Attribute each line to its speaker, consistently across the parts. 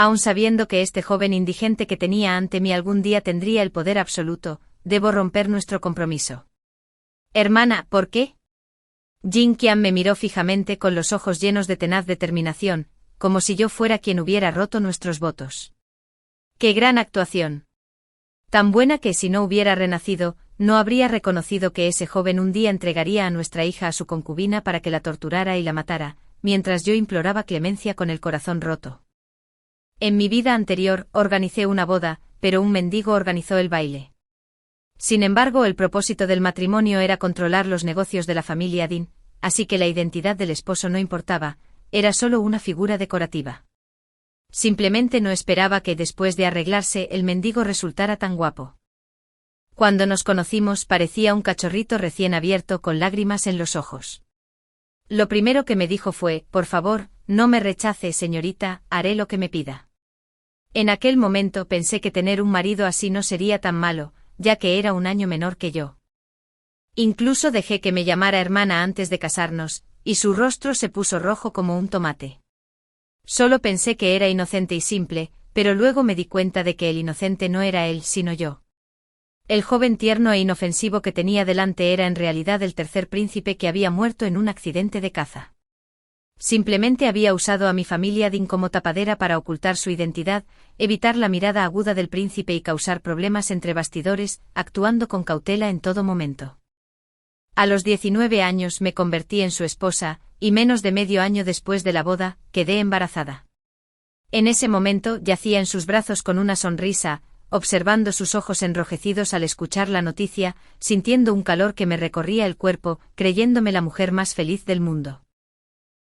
Speaker 1: Aun sabiendo que este joven indigente que tenía ante mí algún día tendría el poder absoluto, debo romper nuestro compromiso. Hermana, ¿por qué? Jin Qian me miró fijamente con los ojos llenos de tenaz determinación, como si yo fuera quien hubiera roto nuestros votos. ¡Qué gran actuación! Tan buena que si no hubiera renacido, no habría reconocido que ese joven un día entregaría a nuestra hija a su concubina para que la torturara y la matara, mientras yo imploraba clemencia con el corazón roto. En mi vida anterior, organicé una boda, pero un mendigo organizó el baile. Sin embargo, el propósito del matrimonio era controlar los negocios de la familia Din, así que la identidad del esposo no importaba, era solo una figura decorativa. Simplemente no esperaba que después de arreglarse el mendigo resultara tan guapo. Cuando nos conocimos parecía un cachorrito recién abierto con lágrimas en los ojos. Lo primero que me dijo fue, por favor, no me rechace, señorita, haré lo que me pida. En aquel momento pensé que tener un marido así no sería tan malo, ya que era un año menor que yo. Incluso dejé que me llamara hermana antes de casarnos, y su rostro se puso rojo como un tomate. Solo pensé que era inocente y simple, pero luego me di cuenta de que el inocente no era él sino yo. El joven tierno e inofensivo que tenía delante era en realidad el tercer príncipe que había muerto en un accidente de caza. Simplemente había usado a mi familia Din como tapadera para ocultar su identidad, evitar la mirada aguda del príncipe y causar problemas entre bastidores, actuando con cautela en todo momento. A los 19 años me convertí en su esposa, y menos de medio año después de la boda, quedé embarazada. En ese momento yacía en sus brazos con una sonrisa, observando sus ojos enrojecidos al escuchar la noticia, sintiendo un calor que me recorría el cuerpo, creyéndome la mujer más feliz del mundo.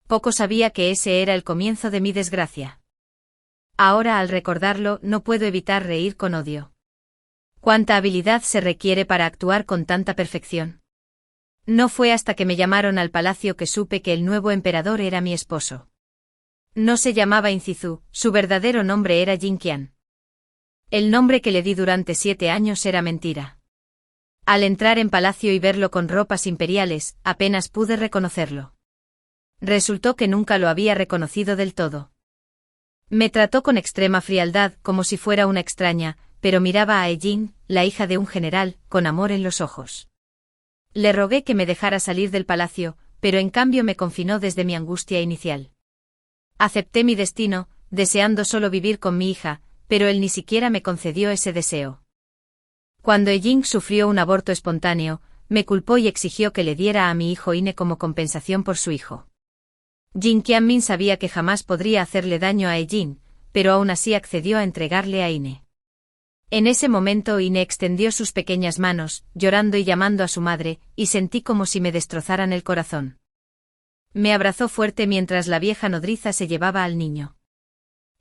Speaker 1: Poco sabía que ese era el comienzo de mi desgracia. Ahora al recordarlo no puedo evitar reír con odio. ¿Cuánta habilidad se requiere para actuar con tanta perfección? No fue hasta que me llamaron al palacio que supe que el nuevo emperador era mi esposo. No se llamaba Incizu, su verdadero nombre era Jin Qian. El nombre que le di durante 7 años era mentira. Al entrar en palacio y verlo con ropas imperiales, apenas pude reconocerlo. Resultó que nunca lo había reconocido del todo. Me trató con extrema frialdad, como si fuera una extraña, pero miraba a Jin, la hija de un general, con amor en los ojos. Le rogué que me dejara salir del palacio, pero en cambio me confinó desde mi angustia inicial. Acepté mi destino, deseando solo vivir con mi hija, pero él ni siquiera me concedió ese deseo. Cuando Jin sufrió un aborto espontáneo, me culpó y exigió que le diera a mi hijo Ine como compensación por su hijo. Jin Qianmin sabía que jamás podría hacerle daño a Jin, pero aún así accedió a entregarle a Ine. En ese momento Ine extendió sus pequeñas manos, llorando y llamando a su madre, y sentí como si me destrozaran el corazón. Me abrazó fuerte mientras la vieja nodriza se llevaba al niño.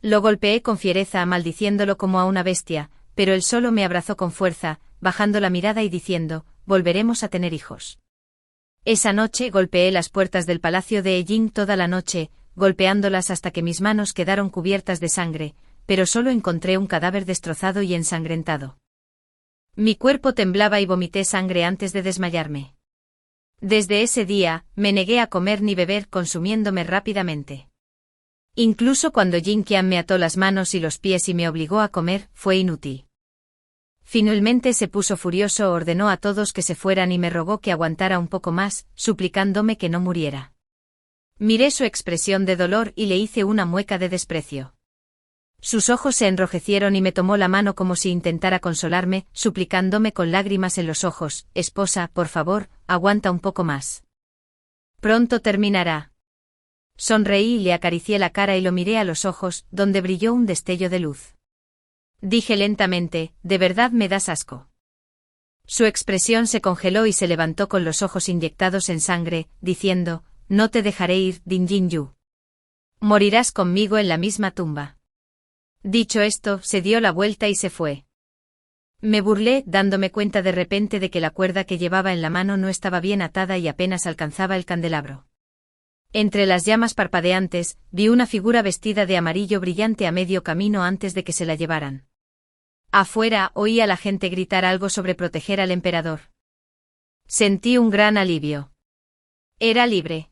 Speaker 1: Lo golpeé con fiereza maldiciéndolo como a una bestia, pero él solo me abrazó con fuerza, bajando la mirada y diciendo, volveremos a tener hijos. Esa noche golpeé las puertas del palacio de Jin toda la noche, golpeándolas hasta que mis manos quedaron cubiertas de sangre, pero solo encontré un cadáver destrozado y ensangrentado. Mi cuerpo temblaba y vomité sangre antes de desmayarme. Desde ese día, me negué a comer ni beber consumiéndome rápidamente. Incluso cuando Jin Qian me ató las manos y los pies y me obligó a comer, fue inútil. Finalmente se puso furioso, ordenó a todos que se fueran y me rogó que aguantara un poco más, suplicándome que no muriera. Miré su expresión de dolor y le hice una mueca de desprecio. Sus ojos se enrojecieron y me tomó la mano como si intentara consolarme, suplicándome con lágrimas en los ojos, esposa, por favor, aguanta un poco más. Pronto terminará. Sonreí y le acaricié la cara y lo miré a los ojos, donde brilló un destello de luz. Dije lentamente, de verdad me das asco. Su expresión se congeló y se levantó con los ojos inyectados en sangre, diciendo, no te dejaré ir, Din Jinyu. Morirás conmigo en la misma tumba. Dicho esto, se dio la vuelta y se fue. Me burlé, dándome cuenta de repente de que la cuerda que llevaba en la mano no estaba bien atada y apenas alcanzaba el candelabro. Entre las llamas parpadeantes, vi una figura vestida de amarillo brillante a medio camino antes de que se la llevaran. Afuera, oí a la gente gritar algo sobre proteger al emperador. Sentí un gran alivio. Era libre.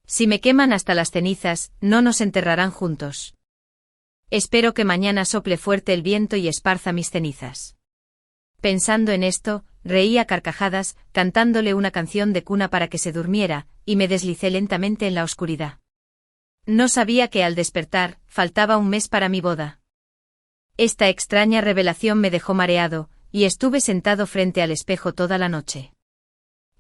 Speaker 1: Si me queman hasta las cenizas, no nos enterrarán juntos. Espero que mañana sople fuerte el viento y esparza mis cenizas. Pensando en esto, reí a carcajadas, cantándole una canción de cuna para que se durmiera, y me deslicé lentamente en la oscuridad. No sabía que al despertar, faltaba un mes para mi boda. Esta extraña revelación me dejó mareado, y estuve sentado frente al espejo toda la noche.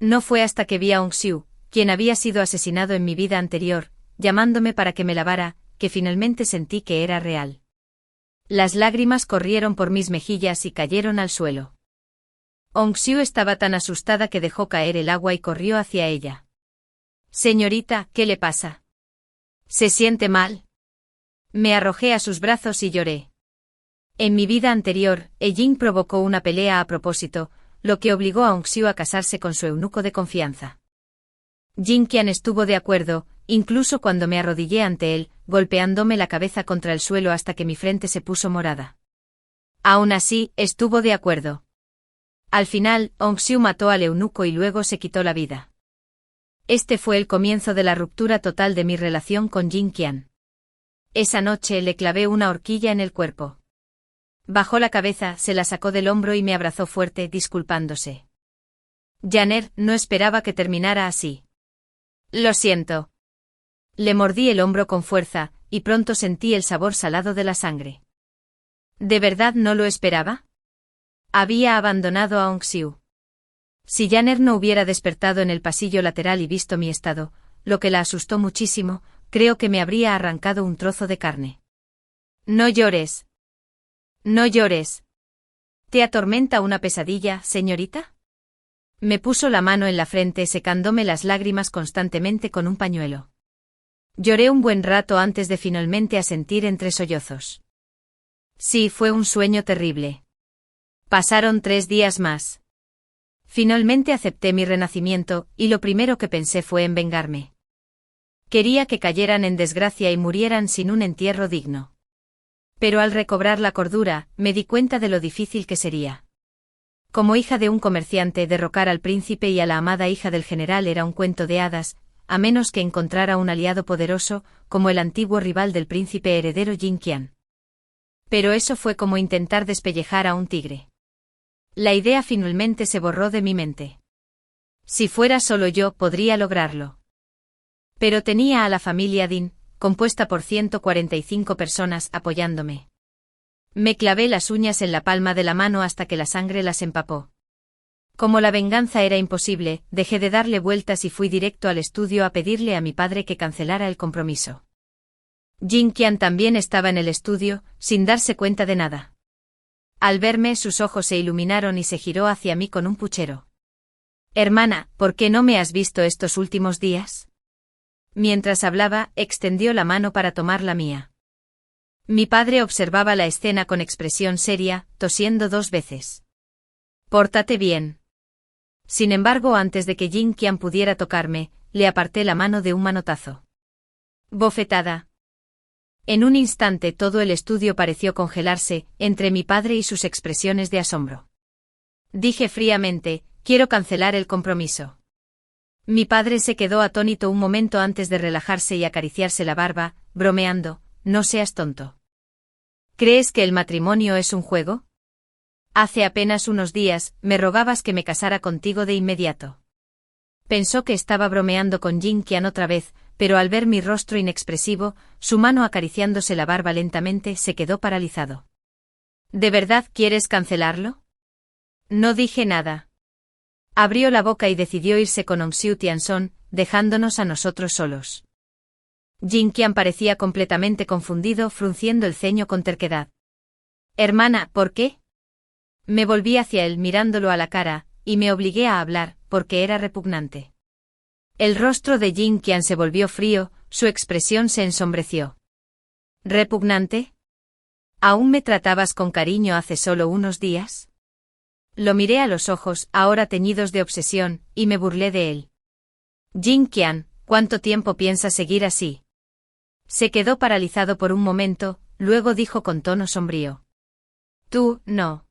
Speaker 1: No fue hasta que vi a Hong-Xiu, quien había sido asesinado en mi vida anterior, llamándome para que me lavara, que finalmente sentí que era real. Las lágrimas corrieron por mis mejillas y cayeron al suelo. Hong-Xiu estaba tan asustada que dejó caer el agua y corrió hacia ella. «Señorita, ¿qué le pasa? ¿Se siente mal?» Me arrojé a sus brazos y lloré. En mi vida anterior, Jing provocó una pelea a propósito, lo que obligó a Hong-Xiu a casarse con su eunuco de confianza. Jin Qian estuvo de acuerdo, incluso cuando me arrodillé ante él, golpeándome la cabeza contra el suelo hasta que mi frente se puso morada. Aún así, estuvo de acuerdo. Al final, Hong-Xiu mató al eunuco y luego se quitó la vida. Este fue el comienzo de la ruptura total de mi relación con Jin Qian. Esa noche le clavé una horquilla en el cuerpo. Bajó la cabeza, se la sacó del hombro y me abrazó fuerte, disculpándose. Janer, no esperaba que terminara así. Lo siento. Le mordí el hombro con fuerza, y pronto sentí el sabor salado de la sangre. ¿De verdad no lo esperaba? Había abandonado a Hong-Xiu. Si Janer no hubiera despertado en el pasillo lateral y visto mi estado, lo que la asustó muchísimo, creo que me habría arrancado un trozo de carne. No llores. No llores. ¿Te atormenta una pesadilla, señorita? Me puso la mano en la frente secándome las lágrimas constantemente con un pañuelo. Lloré un buen rato antes de finalmente asentir entre sollozos. Sí, fue un sueño terrible. Pasaron 3 días más. Finalmente acepté mi renacimiento, y lo primero que pensé fue en vengarme. Quería que cayeran en desgracia y murieran sin un entierro digno. Pero al recobrar la cordura, me di cuenta de lo difícil que sería. Como hija de un comerciante, derrocar al príncipe y a la amada hija del general era un cuento de hadas, a menos que encontrara un aliado poderoso, como el antiguo rival del príncipe heredero Jin Qian. Pero eso fue como intentar despellejar a un tigre. La idea finalmente se borró de mi mente. Si fuera solo yo, podría lograrlo. Pero tenía a la familia Din, compuesta por 145 personas, apoyándome. Me clavé las uñas en la palma de la mano hasta que la sangre las empapó. Como la venganza era imposible, dejé de darle vueltas y fui directo al estudio a pedirle a mi padre que cancelara el compromiso. Jin Qian también estaba en el estudio, sin darse cuenta de nada. Al verme, sus ojos se iluminaron y se giró hacia mí con un puchero. «Hermana, ¿por qué no me has visto estos últimos días?» Mientras hablaba, extendió la mano para tomar la mía. Mi padre observaba la escena con expresión seria, tosiendo 2 veces. «Pórtate bien». Sin embargo, antes de que Jin Qian pudiera tocarme, le aparté la mano de un manotazo. Bofetada. En un instante todo el estudio pareció congelarse, entre mi padre y sus expresiones de asombro. Dije fríamente, «Quiero cancelar el compromiso». Mi padre se quedó atónito un momento antes de relajarse y acariciarse la barba, bromeando, «No seas tonto. ¿Crees que el matrimonio es un juego? Hace apenas unos días, me rogabas que me casara contigo de inmediato». Pensó que estaba bromeando con Jin Qian otra vez, pero al ver mi rostro inexpresivo, su mano acariciándose la barba lentamente, se quedó paralizado. ¿De verdad quieres cancelarlo? No dije nada. Abrió la boca y decidió irse con Hong-Xiu Tianzong, dejándonos a nosotros solos. Jin Qian parecía completamente confundido, frunciendo el ceño con terquedad. «Hermana, ¿por qué?» Me volví hacia él mirándolo a la cara, y me obligué a hablar, porque era repugnante. El rostro de Jin Qian se volvió frío, su expresión se ensombreció. ¿Repugnante? ¿Aún me tratabas con cariño hace solo unos días? Lo miré a los ojos, ahora teñidos de obsesión, y me burlé de él. Jin Qian, ¿cuánto tiempo piensas seguir así? Se quedó paralizado por un momento, luego dijo con tono sombrío. Tú, no.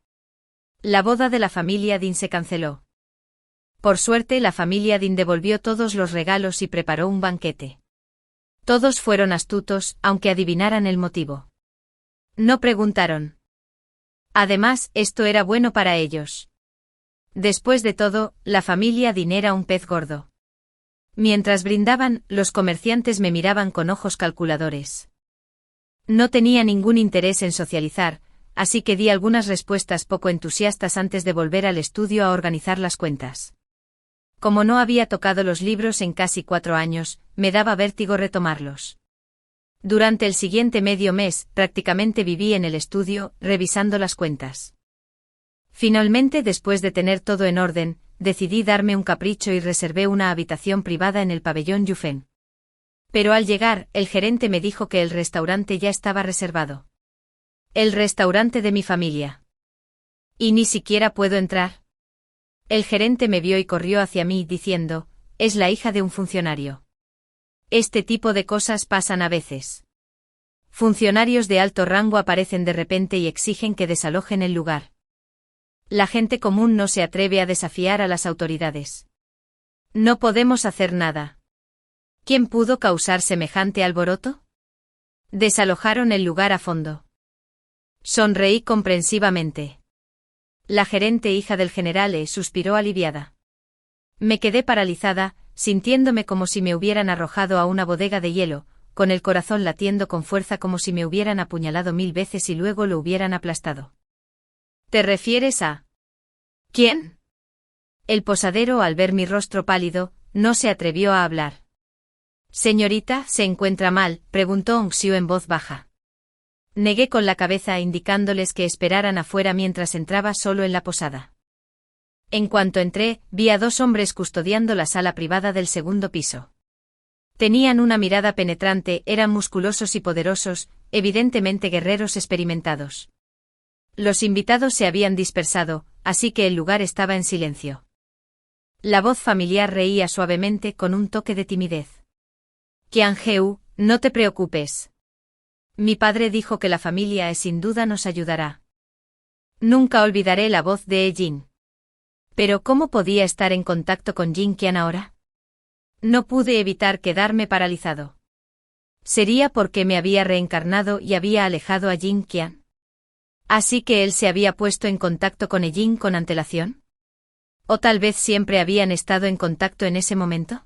Speaker 1: La boda de la familia Din se canceló. Por suerte, la familia Din devolvió todos los regalos y preparó un banquete. Todos fueron astutos, aunque adivinaran el motivo. No preguntaron. Además, esto era bueno para ellos. Después de todo, la familia Dean era un pez gordo. Mientras brindaban, los comerciantes me miraban con ojos calculadores. No tenía ningún interés en socializar, así que di algunas respuestas poco entusiastas antes de volver al estudio a organizar las cuentas. Como no había tocado los libros en casi 4 años, me daba vértigo retomarlos. Durante el siguiente medio mes, prácticamente viví en el estudio, revisando las cuentas. Finalmente, después de tener todo en orden, decidí darme un capricho y reservé una habitación privada en el pabellón Yufen. Pero al llegar, el gerente me dijo que el restaurante ya estaba reservado. El restaurante de mi familia. ¿Y ni siquiera puedo entrar? El gerente me vio y corrió hacia mí diciendo, es la hija de un funcionario. Este tipo de cosas pasan a veces. Funcionarios de alto rango aparecen de repente y exigen que desalojen el lugar. La gente común no se atreve a desafiar a las autoridades. No podemos hacer nada. ¿Quién pudo causar semejante alboroto? Desalojaron el lugar a fondo. Sonreí comprensivamente. La gerente hija del general suspiró aliviada. Me quedé paralizada, sintiéndome como si me hubieran arrojado a una bodega de hielo, con el corazón latiendo con fuerza como si me hubieran apuñalado 1000 veces y luego lo hubieran aplastado. ¿Te refieres a quién? El posadero, al ver mi rostro pálido, no se atrevió a hablar. Señorita, ¿se encuentra mal?, preguntó Ong Xiu en voz baja. Negué con la cabeza indicándoles que esperaran afuera mientras entraba solo en la posada. En cuanto entré, vi a 2 hombres custodiando la sala privada del segundo piso. Tenían una mirada penetrante, eran musculosos y poderosos, evidentemente guerreros experimentados. Los invitados se habían dispersado, así que el lugar estaba en silencio. La voz familiar reía suavemente con un toque de timidez. Qianheu, no te preocupes. Mi padre dijo que la familia sin duda nos ayudará. Nunca olvidaré la voz de Jin. Pero ¿cómo podía estar en contacto con Jin Qian ahora? No pude evitar quedarme paralizado. ¿Sería porque me había reencarnado y había alejado a Jin Qian? ¿Así que él se había puesto en contacto con Jin con antelación? ¿O tal vez siempre habían estado en contacto en ese momento?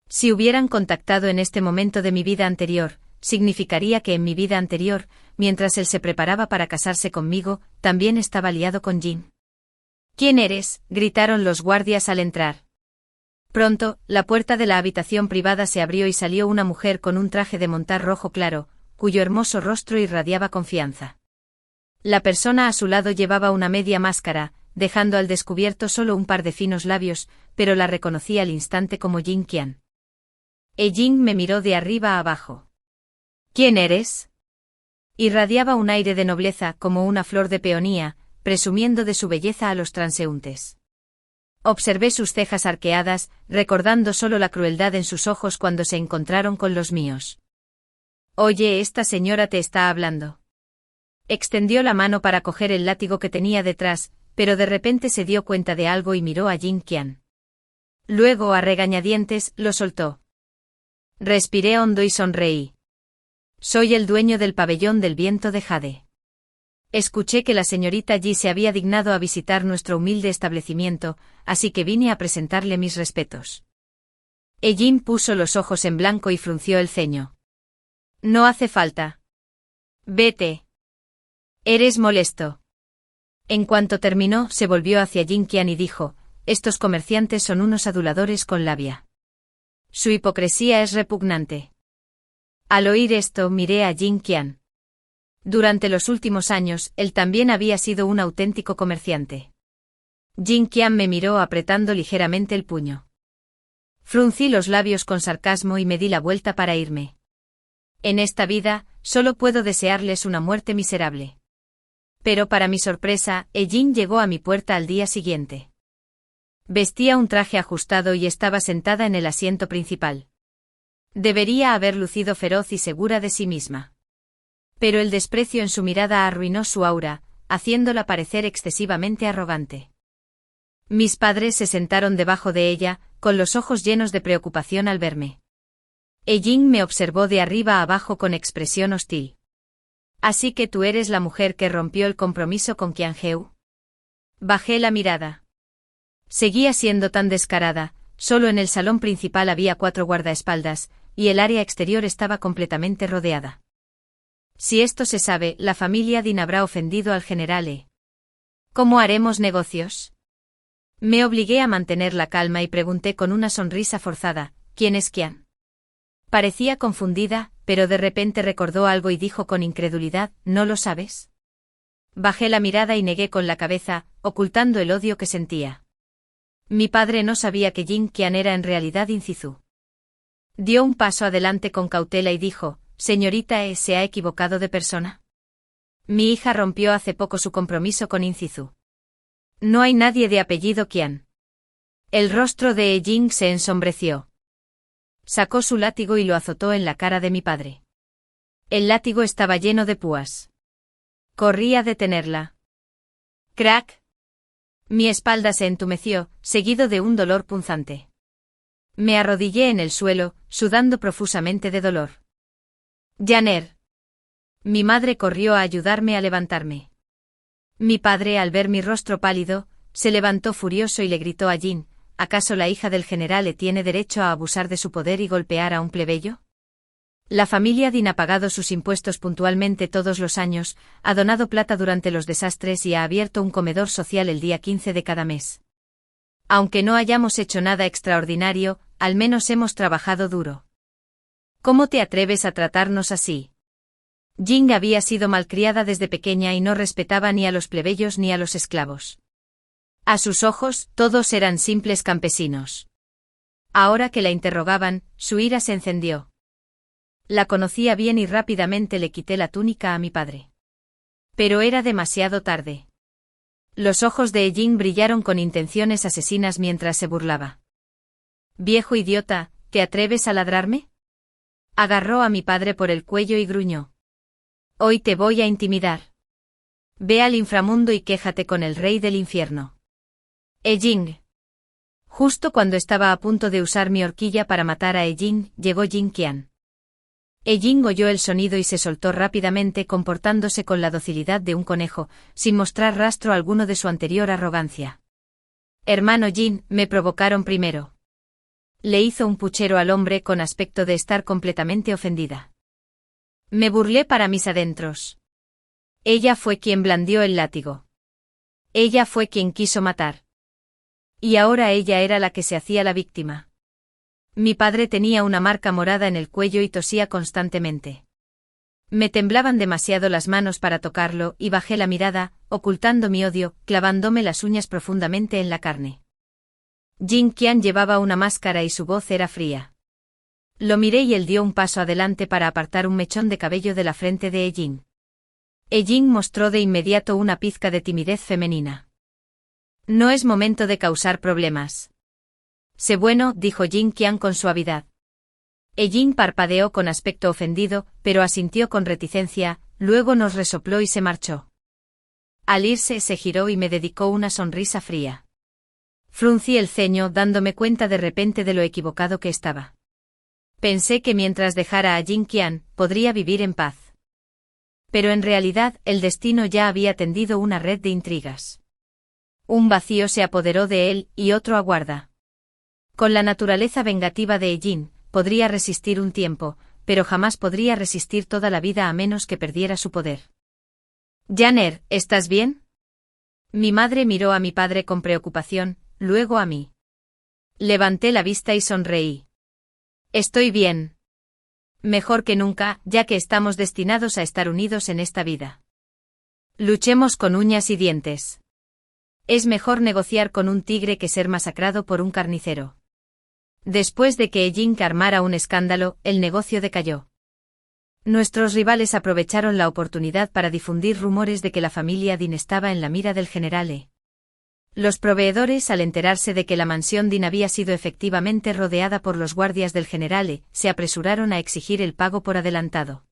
Speaker 1: Si hubieran contactado en este momento de mi vida anterior, significaría que en mi vida anterior, mientras él se preparaba para casarse conmigo, también estaba liado con Jin. ¿Quién eres?, gritaron los guardias al entrar. Pronto, la puerta de la habitación privada se abrió y salió una mujer con un traje de montar rojo claro, cuyo hermoso rostro irradiaba confianza. La persona a su lado llevaba una media máscara, dejando al descubierto solo un par de finos labios, pero la reconocí al instante como Jin Qian. Jin me miró de arriba a abajo. ¿Quién eres? Irradiaba un aire de nobleza como una flor de peonía, presumiendo de su belleza a los transeúntes. Observé sus cejas arqueadas, recordando solo la crueldad en sus ojos cuando se encontraron con los míos. Oye, esta señora te está hablando. Extendió la mano para coger el látigo que tenía detrás, pero de repente se dio cuenta de algo y miró a Jin Qian. Luego, a regañadientes, lo soltó. Respiré hondo y sonreí. Soy el dueño del pabellón del viento de Jade. Escuché que la señorita Yi se había dignado a visitar nuestro humilde establecimiento, así que vine a presentarle mis respetos. Jin puso los ojos en blanco y frunció el ceño. No hace falta. Vete. Eres molesto. En cuanto terminó, se volvió hacia Jin Qian y dijo, estos comerciantes son unos aduladores con labia. Su hipocresía es repugnante. Al oír esto, miré a Jin Qian. Durante los últimos años, él también había sido un auténtico comerciante. Jin Qian me miró apretando ligeramente el puño. Fruncí los labios con sarcasmo y me di la vuelta para irme. En esta vida, solo puedo desearles una muerte miserable. Pero para mi sorpresa, Jin llegó a mi puerta al día siguiente. Vestía un traje ajustado y estaba sentada en el asiento principal. Debería haber lucido feroz y segura de sí misma. Pero el desprecio en su mirada arruinó su aura, haciéndola parecer excesivamente arrogante. Mis padres se sentaron debajo de ella, con los ojos llenos de preocupación al verme. Jin me observó de arriba a abajo con expresión hostil. Así que tú eres la mujer que rompió el compromiso con Qian Heu. Bajé la mirada. Seguía siendo tan descarada, solo en el salón principal había 4 guardaespaldas, y el área exterior estaba completamente rodeada. Si esto se sabe, la familia Din habrá ofendido al general E. ¿Cómo haremos negocios? Me obligué a mantener la calma y pregunté con una sonrisa forzada, ¿quién es Qian? Parecía confundida, pero de repente recordó algo y dijo con incredulidad, ¿no lo sabes? Bajé la mirada y negué con la cabeza, ocultando el odio que sentía. Mi padre no sabía que Jin Qian era en realidad Incizú. Dio un paso adelante con cautela y dijo, «Señorita E se ha equivocado de persona. Mi hija rompió hace poco su compromiso con Incizú. No hay nadie de apellido Qian». El rostro de E Jing se ensombreció. Sacó su látigo y lo azotó en la cara de mi padre. El látigo estaba lleno de púas. Corrí a detenerla. ¡Crack! Mi espalda se entumeció, seguido de un dolor punzante. Me arrodillé en el suelo, sudando profusamente de dolor. «Janer». Mi madre corrió a ayudarme a levantarme. Mi padre, al ver mi rostro pálido, se levantó furioso y le gritó a Jin, ¿acaso la hija del general E tiene derecho a abusar de su poder y golpear a un plebeyo? La familia Din ha pagado sus impuestos puntualmente todos los años, ha donado plata durante los desastres y ha abierto un comedor social el día 15 de cada mes. Aunque no hayamos hecho nada extraordinario, al menos hemos trabajado duro. ¿Cómo te atreves a tratarnos así? Jing había sido malcriada desde pequeña y no respetaba ni a los plebeyos ni a los esclavos. A sus ojos, todos eran simples campesinos. Ahora que la interrogaban, su ira se encendió. La conocía bien y rápidamente le quité la túnica a mi padre. Pero era demasiado tarde. Los ojos de Jing brillaron con intenciones asesinas mientras se burlaba. «Viejo idiota, ¿te atreves a ladrarme?». Agarró a mi padre por el cuello y gruñó. «Hoy te voy a intimidar. Ve al inframundo y quéjate con el rey del infierno». Jing. Justo cuando estaba a punto de usar mi horquilla para matar a Jing, llegó Jin Qian. Jing oyó el sonido y se soltó rápidamente comportándose con la docilidad de un conejo, sin mostrar rastro alguno de su anterior arrogancia. «Hermano Jin, me provocaron primero». Le hizo un puchero al hombre con aspecto de estar completamente ofendida. Me burlé para mis adentros. Ella fue quien blandió el látigo. Ella fue quien quiso matar. Y ahora ella era la que se hacía la víctima. Mi padre tenía una marca morada en el cuello y tosía constantemente. Me temblaban demasiado las manos para tocarlo y bajé la mirada, ocultando mi odio, clavándome las uñas profundamente en la carne. Jin Qian llevaba una máscara y su voz era fría. Lo miré y él dio un paso adelante para apartar un mechón de cabello de la frente de Jin. Jin mostró de inmediato una pizca de timidez femenina. «No es momento de causar problemas». «Sé bueno», dijo Jin Qian con suavidad. Jin parpadeó con aspecto ofendido, pero asintió con reticencia, luego nos resopló y se marchó. Al irse se giró y me dedicó una sonrisa fría. Fruncí el ceño dándome cuenta de repente de lo equivocado que estaba. Pensé que mientras dejara a Jin Qian, podría vivir en paz. Pero en realidad, el destino ya había tendido una red de intrigas. Un vacío se apoderó de él, y otro aguarda. Con la naturaleza vengativa de Jin, podría resistir un tiempo, pero jamás podría resistir toda la vida a menos que perdiera su poder. «Janer, ¿estás bien?». Mi madre miró a mi padre con preocupación, luego a mí. Levanté la vista y sonreí. «Estoy bien. Mejor que nunca, ya que estamos destinados a estar unidos en esta vida. Luchemos con uñas y dientes. Es mejor negociar con un tigre que ser masacrado por un carnicero». Después de que Jin armara un escándalo, el negocio decayó. Nuestros rivales aprovecharon la oportunidad para difundir rumores de que la familia Din estaba en la mira del general E. Los proveedores, al enterarse de que la mansión Din había sido efectivamente rodeada por los guardias del general E, se apresuraron a exigir el pago por adelantado.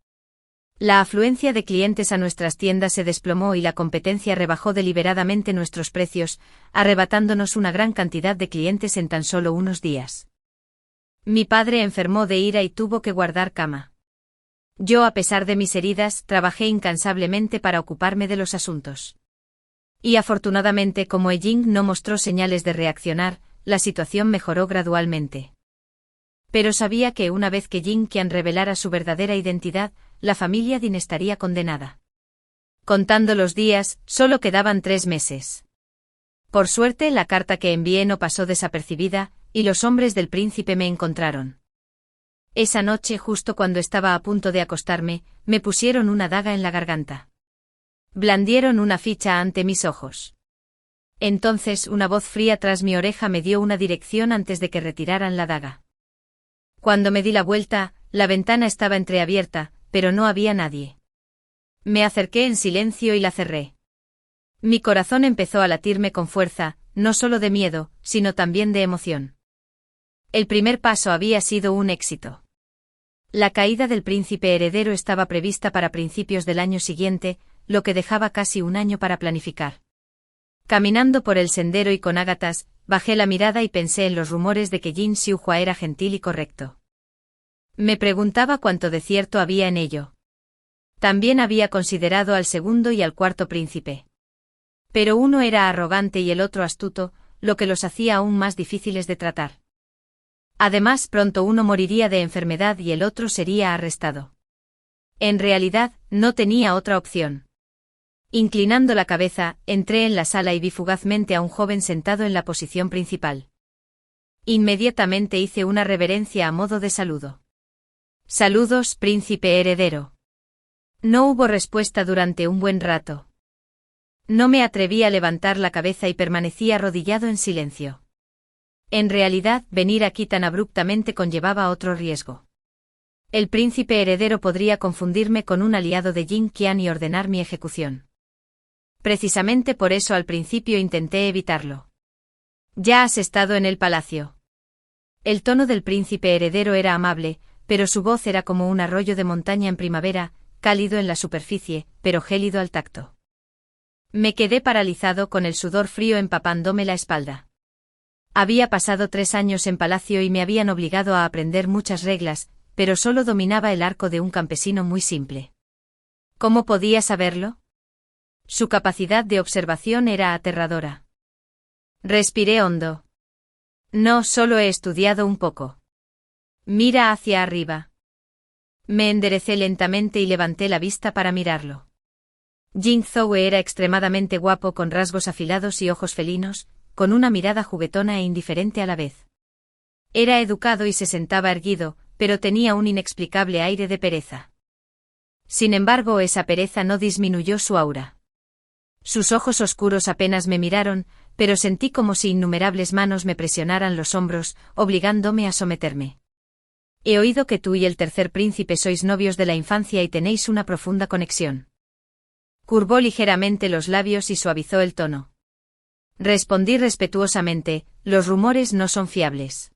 Speaker 1: La afluencia de clientes a nuestras tiendas se desplomó y la competencia rebajó deliberadamente nuestros precios, arrebatándonos una gran cantidad de clientes en tan solo unos días. Mi padre enfermó de ira y tuvo que guardar cama. Yo, a pesar de mis heridas, trabajé incansablemente para ocuparme de los asuntos. Y afortunadamente, como Ying no mostró señales de reaccionar, la situación mejoró gradualmente. Pero sabía que una vez que Jin Qian revelara su verdadera identidad, la familia Din estaría condenada. Contando los días, solo quedaban 3 meses. Por suerte, la carta que envié no pasó desapercibida, y los hombres del príncipe me encontraron. Esa noche, justo cuando estaba a punto de acostarme, me pusieron una daga en la garganta. Blandieron una ficha ante mis ojos. Entonces una voz fría tras mi oreja me dio una dirección antes de que retiraran la daga. Cuando me di la vuelta, la ventana estaba entreabierta, pero no había nadie. Me acerqué en silencio y la cerré. Mi corazón empezó a latirme con fuerza, no solo de miedo, sino también de emoción. El primer paso había sido un éxito. La caída del príncipe heredero estaba prevista para principios del año siguiente, lo que dejaba casi un año para planificar. Caminando por el sendero y con ágatas, bajé la mirada y pensé en los rumores de que Jin Xiuhua era gentil y correcto. Me preguntaba cuánto de cierto había en ello. También había considerado al segundo y al cuarto príncipe. Pero uno era arrogante y el otro astuto, lo que los hacía aún más difíciles de tratar. Además, pronto uno moriría de enfermedad y el otro sería arrestado. En realidad, no tenía otra opción. Inclinando la cabeza, entré en la sala y vi fugazmente a un joven sentado en la posición principal. Inmediatamente hice una reverencia a modo de saludo. «Saludos, príncipe heredero». No hubo respuesta durante un buen rato. No me atreví a levantar la cabeza y permanecí arrodillado en silencio. En realidad, venir aquí tan abruptamente conllevaba otro riesgo. El príncipe heredero podría confundirme con un aliado de Jin Qian y ordenar mi ejecución. Precisamente por eso al principio intenté evitarlo. «¿Ya has estado en el palacio?» El tono del príncipe heredero era amable, pero su voz era como un arroyo de montaña en primavera, cálido en la superficie, pero gélido al tacto. Me quedé paralizado con el sudor frío empapándome la espalda. Había pasado 3 años en palacio y me habían obligado a aprender muchas reglas, pero solo dominaba el arco de un campesino muy simple. ¿Cómo podía saberlo? Su capacidad de observación era aterradora. Respiré hondo. No, solo he estudiado un poco. Mira hacia arriba. Me enderecé lentamente y levanté la vista para mirarlo. Jing Zhou era extremadamente guapo con rasgos afilados y ojos felinos, con una mirada juguetona e indiferente a la vez. Era educado y se sentaba erguido, pero tenía un inexplicable aire de pereza. Sin embargo, esa pereza no disminuyó su aura. Sus ojos oscuros apenas me miraron, pero sentí como si innumerables manos me presionaran los hombros, obligándome a someterme. He oído que tú y el tercer príncipe sois novios de la infancia y tenéis una profunda conexión. Curvó ligeramente los labios y suavizó el tono. Respondí respetuosamente, los rumores no son fiables.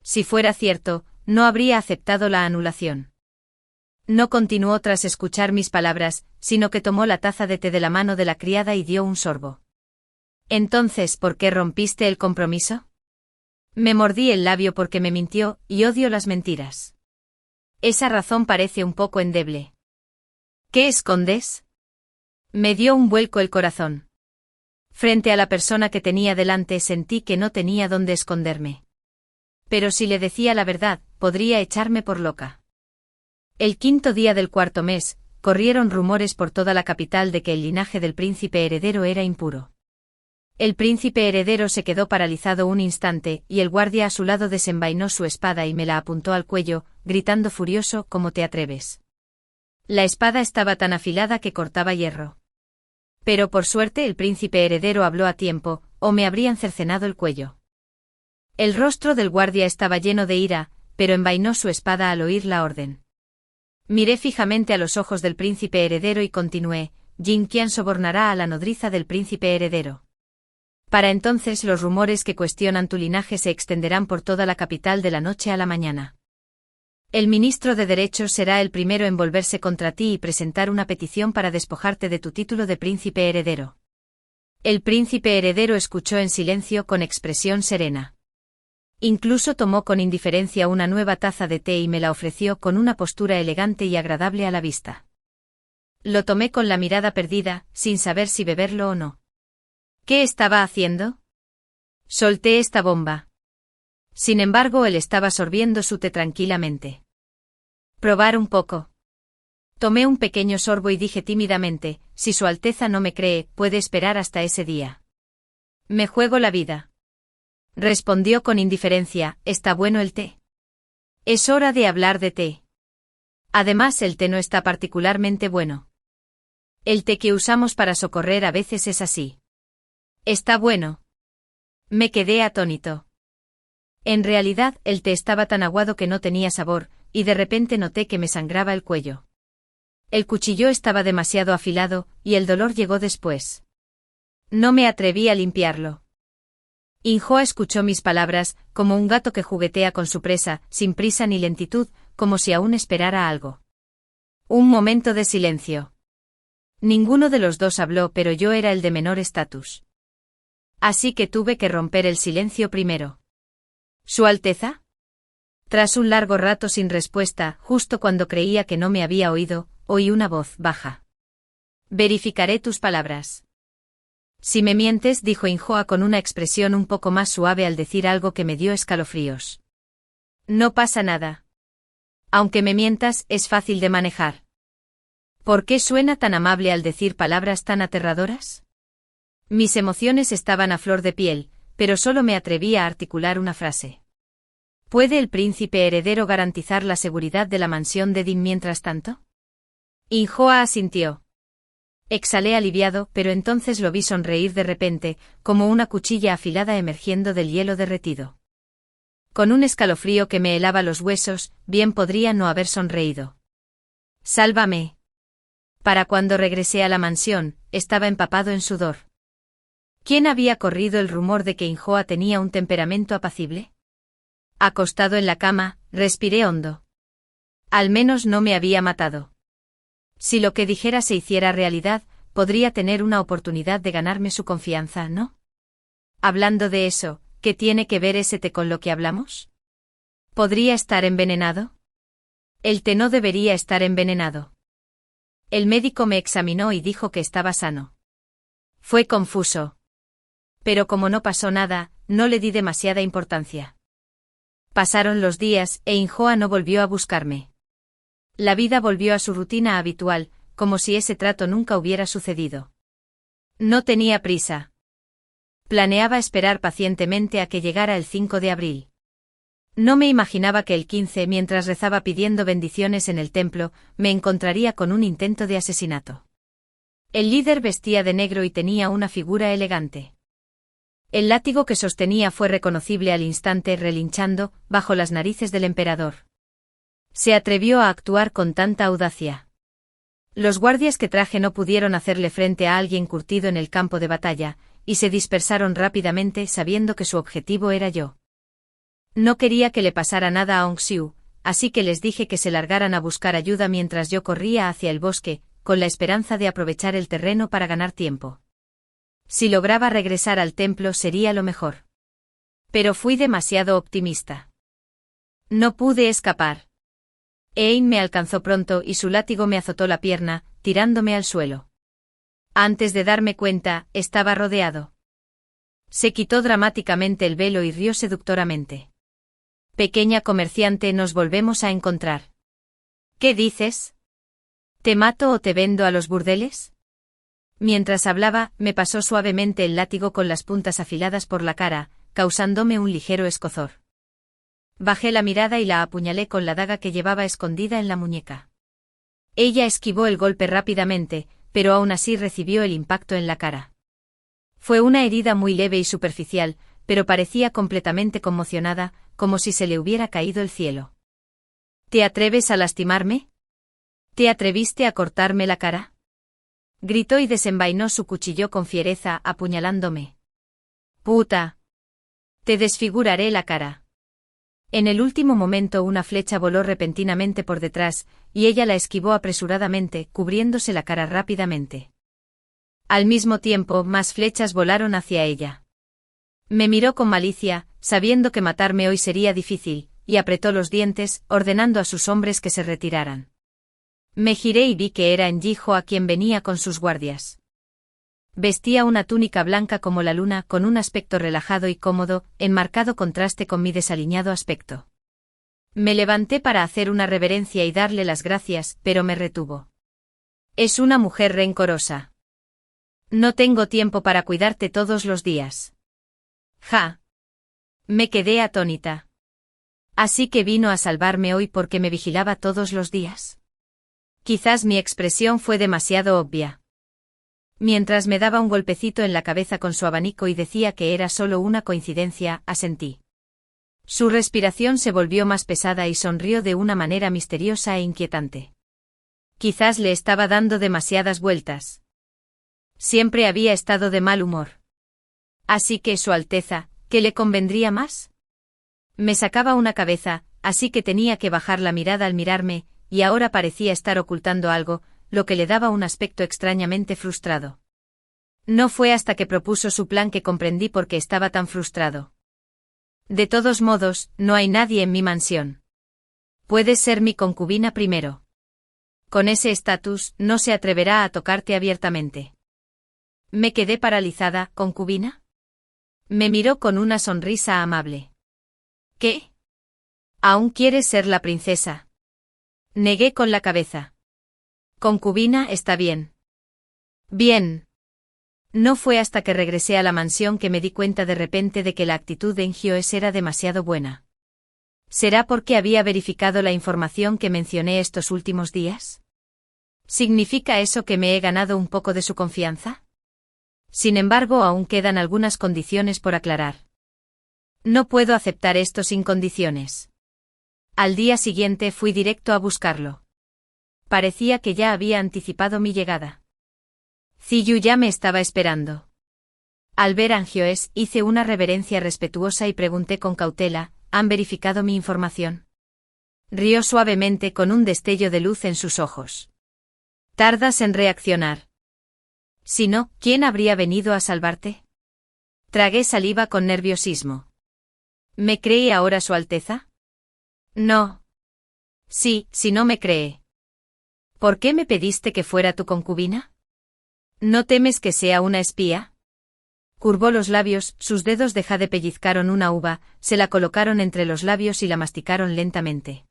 Speaker 1: Si fuera cierto, no habría aceptado la anulación. No continuó tras escuchar mis palabras, sino que tomó la taza de té de la mano de la criada y dio un sorbo. Entonces, ¿por qué rompiste el compromiso? Me mordí el labio porque me mintió, y odio las mentiras. Esa razón parece un poco endeble. ¿Qué escondes? Me dio un vuelco el corazón. Frente a la persona que tenía delante sentí que no tenía dónde esconderme. Pero si le decía la verdad, podría echarme por loca. El 5.º día del 4.º mes, corrieron rumores por toda la capital de que el linaje del príncipe heredero era impuro. El príncipe heredero se quedó paralizado un instante, y el guardia a su lado desenvainó su espada y me la apuntó al cuello, gritando furioso: «¿Cómo te atreves?». La espada estaba tan afilada que cortaba hierro. Pero por suerte el príncipe heredero habló a tiempo, o me habrían cercenado el cuello. El rostro del guardia estaba lleno de ira, pero envainó su espada al oír la orden. Miré fijamente a los ojos del príncipe heredero y continué: «Jin Qian sobornará a la nodriza del príncipe heredero. Para entonces los rumores que cuestionan tu linaje se extenderán por toda la capital de la noche a la mañana. El ministro de Derechos será el primero en volverse contra ti y presentar una petición para despojarte de tu título de príncipe heredero». El príncipe heredero escuchó en silencio con expresión serena. Incluso tomó con indiferencia una nueva taza de té y me la ofreció con una postura elegante y agradable a la vista. Lo tomé con la mirada perdida, sin saber si beberlo o no. ¿Qué estaba haciendo? Solté esta bomba. Sin embargo, él estaba sorbiendo su té tranquilamente. Probar un poco. Tomé un pequeño sorbo y dije tímidamente, si Su Alteza no me cree, puede esperar hasta ese día. Me juego la vida. Respondió con indiferencia, ¿está bueno el té? Es hora de hablar de té. Además, el té no está particularmente bueno. El té que usamos para socorrer a veces es así. ¿Está bueno? Me quedé atónito. En realidad, el té estaba tan aguado que no tenía sabor, y de repente noté que me sangraba el cuello. El cuchillo estaba demasiado afilado, y el dolor llegó después. No me atreví a limpiarlo. Inhoa escuchó mis palabras, como un gato que juguetea con su presa, sin prisa ni lentitud, como si aún esperara algo. Un momento de silencio. Ninguno de los dos habló, pero yo era el de menor estatus. Así que tuve que romper el silencio primero. ¿Su Alteza? Tras un largo rato sin respuesta, justo cuando creía que no me había oído, oí una voz baja. Verificaré tus palabras. Si me mientes, dijo Inhoa con una expresión un poco más suave al decir algo que me dio escalofríos. No pasa nada. Aunque me mientas, es fácil de manejar. ¿Por qué suena tan amable al decir palabras tan aterradoras? Mis emociones estaban a flor de piel, pero solo me atreví a articular una frase. ¿Puede el príncipe heredero garantizar la seguridad de la mansión de Dean mientras tanto? Inhoa asintió. Exhalé aliviado, pero entonces lo vi sonreír de repente, como una cuchilla afilada emergiendo del hielo derretido. Con un escalofrío que me helaba los huesos, bien podría no haber sonreído. ¡Sálvame! Para cuando regresé a la mansión, estaba empapado en sudor. ¿Quién había corrido el rumor de que Inhoa tenía un temperamento apacible? Acostado en la cama, respiré hondo. Al menos no me había matado. Si lo que dijera se hiciera realidad, podría tener una oportunidad de ganarme su confianza, ¿no? Hablando de eso, ¿qué tiene que ver ese té con lo que hablamos? ¿Podría estar envenenado? El té no debería estar envenenado. El médico me examinó y dijo que estaba sano. Fue confuso. Pero como no pasó nada, no le di demasiada importancia. Pasaron los días, e Inhoa no volvió a buscarme. La vida volvió a su rutina habitual, como si ese trato nunca hubiera sucedido. No tenía prisa. Planeaba esperar pacientemente a que llegara el 5 de abril. No me imaginaba que el 15, mientras rezaba pidiendo bendiciones en el templo, me encontraría con un intento de asesinato. El líder vestía de negro y tenía una figura elegante. El látigo que sostenía fue reconocible al instante relinchando, bajo las narices del emperador. Se atrevió a actuar con tanta audacia. Los guardias que traje no pudieron hacerle frente a alguien curtido en el campo de batalla, y se dispersaron rápidamente sabiendo que su objetivo era yo. No quería que le pasara nada a Hong Xiu, así que les dije que se largaran a buscar ayuda mientras yo corría hacia el bosque, con la esperanza de aprovechar el terreno para ganar tiempo. Si lograba regresar al templo sería lo mejor. Pero fui demasiado optimista. No pude escapar. Ein me alcanzó pronto y su látigo me azotó la pierna, tirándome al suelo. Antes de darme cuenta, estaba rodeado. Se quitó dramáticamente el velo y rió seductoramente. Pequeña comerciante, nos volvemos a encontrar. ¿Qué dices? ¿Te mato o te vendo a los burdeles? Mientras hablaba, me pasó suavemente el látigo con las puntas afiladas por la cara, causándome un ligero escozor. Bajé la mirada y la apuñalé con la daga que llevaba escondida en la muñeca. Ella esquivó el golpe rápidamente, pero aún así recibió el impacto en la cara. Fue una herida muy leve y superficial, pero parecía completamente conmocionada, como si se le hubiera caído el cielo. ¿Te atreves a lastimarme? ¿Te atreviste a cortarme la cara? Gritó y desenvainó su cuchillo con fiereza, apuñalándome. ¡Puta! Te desfiguraré la cara. En el último momento una flecha voló repentinamente por detrás, y ella la esquivó apresuradamente, cubriéndose la cara rápidamente. Al mismo tiempo, más flechas volaron hacia ella. Me miró con malicia, sabiendo que matarme hoy sería difícil, y apretó los dientes, ordenando a sus hombres que se retiraran. Me giré y vi que era Enjijo a quien venía con sus guardias. Vestía una túnica blanca como la luna, con un aspecto relajado y cómodo, en marcado contraste con mi desaliñado aspecto. Me levanté para hacer una reverencia y darle las gracias, pero me retuvo. Es una mujer rencorosa. No tengo tiempo para cuidarte todos los días. Ja. Me quedé atónita. Así que vino a salvarme hoy porque me vigilaba todos los días. Quizás mi expresión fue demasiado obvia. Mientras me daba un golpecito en la cabeza con su abanico y decía que era solo una coincidencia, asentí. Su respiración se volvió más pesada y sonrió de una manera misteriosa e inquietante. Quizás le estaba dando demasiadas vueltas. Siempre había estado de mal humor. Así que, Su Alteza, ¿qué le convendría más? Me sacaba una cabeza, así que tenía que bajar la mirada al mirarme, y ahora parecía estar ocultando algo, lo que le daba un aspecto extrañamente frustrado. No fue hasta que propuso su plan que comprendí por qué estaba tan frustrado. De todos modos, no hay nadie en mi mansión. Puedes ser mi concubina primero. Con ese estatus, no se atreverá a tocarte abiertamente. Me quedé paralizada. ¿Concubina? Me miró con una sonrisa amable. ¿Qué? ¿Aún quieres ser la princesa? Negué con la cabeza. Concubina está bien. Bien. No fue hasta que regresé a la mansión que me di cuenta de repente de que la actitud de Enjioes era demasiado buena. ¿Será porque había verificado la información que mencioné estos últimos días? ¿Significa eso que me he ganado un poco de su confianza? Sin embargo, aún quedan algunas condiciones por aclarar. No puedo aceptar esto sin condiciones. Al día siguiente fui directo a buscarlo. Parecía que ya había anticipado mi llegada. Ziyu ya me estaba esperando. Al ver a Enjioes, hice una reverencia respetuosa y pregunté con cautela, ¿han verificado mi información? Rió suavemente con un destello de luz en sus ojos. ¿Tardas en reaccionar? Si no, ¿quién habría venido a salvarte? Tragué saliva con nerviosismo. ¿Me cree ahora Su Alteza? No. Sí, si no me cree. ¿Por qué me pediste que fuera tu concubina? ¿No temes que sea una espía? Curvó los labios, sus dedos de jade pellizcaron una uva, se la colocaron entre los labios y la masticaron lentamente.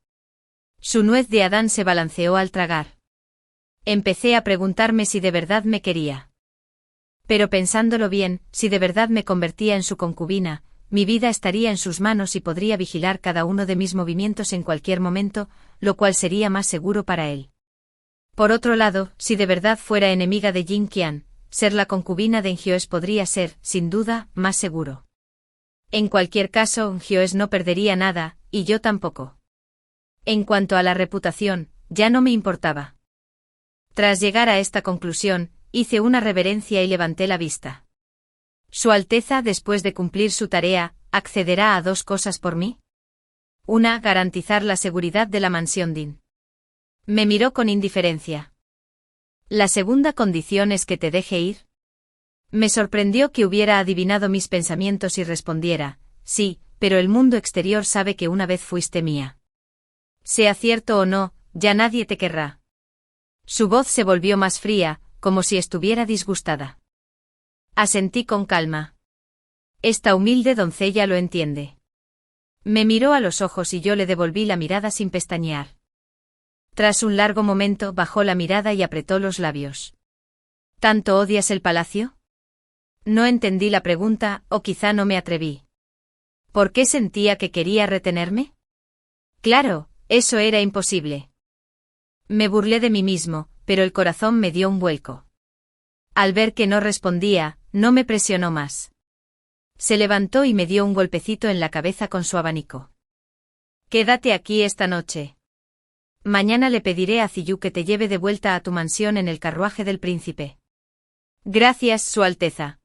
Speaker 1: Su nuez de Adán se balanceó al tragar. Empecé a preguntarme si de verdad me quería. Pero pensándolo bien, si de verdad me convertía en su concubina, mi vida estaría en sus manos y podría vigilar cada uno de mis movimientos en cualquier momento, lo cual sería más seguro para él. Por otro lado, si de verdad fuera enemiga de Jin Qian, ser la concubina de Enjioes podría ser, sin duda, más seguro. En cualquier caso, Enjioes no perdería nada, y yo tampoco. En cuanto a la reputación, ya no me importaba. Tras llegar a esta conclusión, hice una reverencia y levanté la vista. Su Alteza, después de cumplir su tarea, accederá a dos cosas por mí. Una, garantizar la seguridad de la mansión Din. Me miró con indiferencia. La segunda condición es que te deje ir. Me sorprendió que hubiera adivinado mis pensamientos y respondiera, sí, pero el mundo exterior sabe que una vez fuiste mía. Sea cierto o no, ya nadie te querrá. Su voz se volvió más fría, como si estuviera disgustada. Asentí con calma. Esta humilde doncella lo entiende. Me miró a los ojos y yo le devolví la mirada sin pestañear. Tras un largo momento bajó la mirada y apretó los labios. ¿Tanto odias el palacio? No entendí la pregunta, o quizá no me atreví. ¿Por qué sentía que quería retenerme? Claro, eso era imposible. Me burlé de mí mismo, pero el corazón me dio un vuelco. Al ver que no respondía, no me presionó más. Se levantó y me dio un golpecito en la cabeza con su abanico. Quédate aquí esta noche. Mañana le pediré a Ziyu que te lleve de vuelta a tu mansión en el carruaje del príncipe. Gracias, Su Alteza.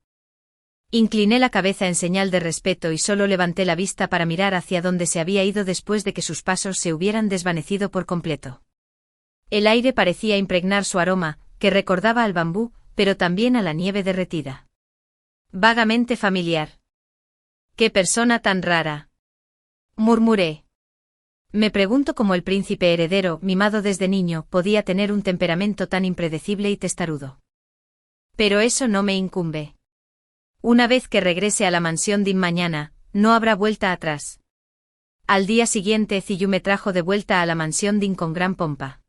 Speaker 1: Incliné la cabeza en señal de respeto y solo levanté la vista para mirar hacia donde se había ido después de que sus pasos se hubieran desvanecido por completo. El aire parecía impregnar su aroma, que recordaba al bambú, pero también a la nieve derretida. Vagamente familiar. ¡Qué persona tan rara! Murmuré. Me pregunto cómo el príncipe heredero, mimado desde niño, podía tener un temperamento tan impredecible y testarudo. Pero eso no me incumbe. Una vez que regrese a la mansión Dean mañana, no habrá vuelta atrás. Al día siguiente Ziyu me trajo de vuelta a la mansión Dean con gran pompa.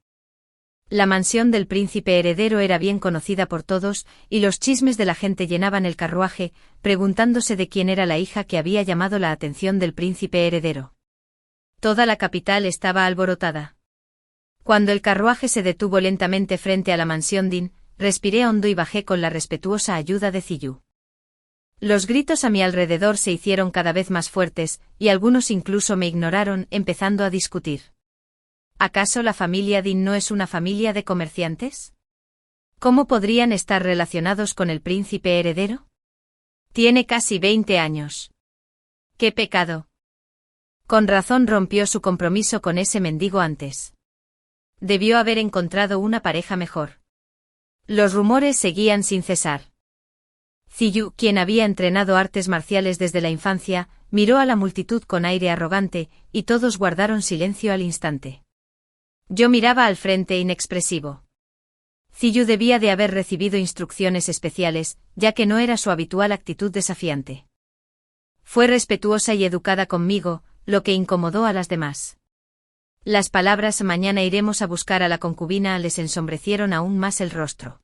Speaker 1: La mansión del príncipe heredero era bien conocida por todos, y los chismes de la gente llenaban el carruaje, preguntándose de quién era la hija que había llamado la atención del príncipe heredero. Toda la capital estaba alborotada. Cuando el carruaje se detuvo lentamente frente a la mansión Dean, respiré hondo y bajé con la respetuosa ayuda de Ziyu. Los gritos a mi alrededor se hicieron cada vez más fuertes, y algunos incluso me ignoraron, empezando a discutir. ¿Acaso la familia Dean no es una familia de comerciantes? ¿Cómo podrían estar relacionados con el príncipe heredero? Tiene casi 20 años. ¡Qué pecado! Con razón rompió su compromiso con ese mendigo antes. Debió haber encontrado una pareja mejor. Los rumores seguían sin cesar. Ziyu, quien había entrenado artes marciales desde la infancia, miró a la multitud con aire arrogante, y todos guardaron silencio al instante. Yo miraba al frente inexpresivo. Ziyu debía de haber recibido instrucciones especiales, ya que no era su habitual actitud desafiante. Fue respetuosa y educada conmigo, lo que incomodó a las demás. Las palabras «mañana iremos a buscar a la concubina» les ensombrecieron aún más el rostro.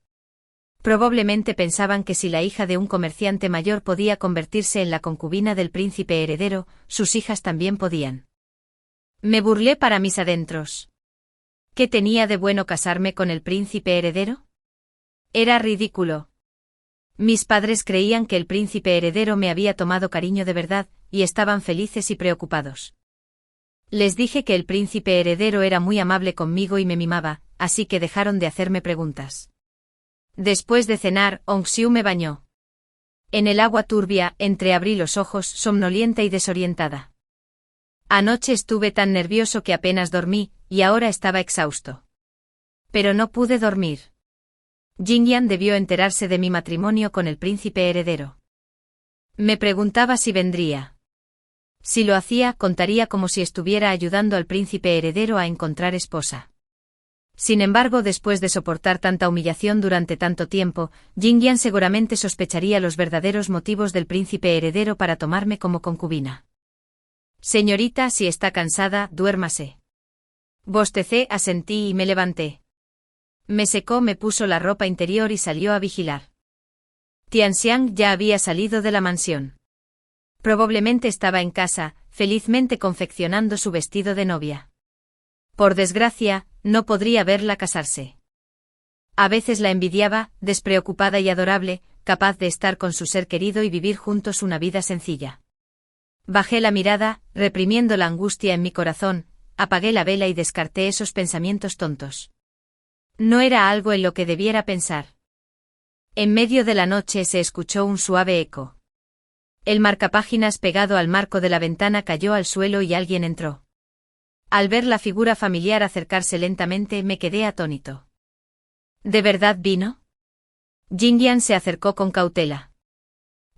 Speaker 1: Probablemente pensaban que si la hija de un comerciante mayor podía convertirse en la concubina del príncipe heredero, sus hijas también podían. Me burlé para mis adentros. ¿Qué tenía de bueno casarme con el príncipe heredero? Era ridículo. Mis padres creían que el príncipe heredero me había tomado cariño de verdad, y estaban felices y preocupados. Les dije que el príncipe heredero era muy amable conmigo y me mimaba, así que dejaron de hacerme preguntas. Después de cenar, Ong-Xiu me bañó. En el agua turbia, entreabrí los ojos, somnolienta y desorientada. Anoche estuve tan nervioso que apenas dormí, y ahora estaba exhausto. Pero no pude dormir. Jinyan debió enterarse de mi matrimonio con el príncipe heredero. Me preguntaba si vendría. Si lo hacía, contaría como si estuviera ayudando al príncipe heredero a encontrar esposa. Sin embargo, después de soportar tanta humillación durante tanto tiempo, Jinyan seguramente sospecharía los verdaderos motivos del príncipe heredero para tomarme como concubina. Señorita, si está cansada, duérmase. Bostecé, asentí y me levanté. Me secó, me puso la ropa interior y salió a vigilar. Tianxiang ya había salido de la mansión. Probablemente estaba en casa, felizmente confeccionando su vestido de novia. Por desgracia, no podría verla casarse. A veces la envidiaba, despreocupada y adorable, capaz de estar con su ser querido y vivir juntos una vida sencilla. Bajé la mirada, reprimiendo la angustia en mi corazón, apagué la vela y descarté esos pensamientos tontos. No era algo en lo que debiera pensar. En medio de la noche se escuchó un suave eco. El marcapáginas pegado al marco de la ventana cayó al suelo y alguien entró. Al ver la figura familiar acercarse lentamente me quedé atónito. ¿De verdad vino? Jinyan se acercó con cautela.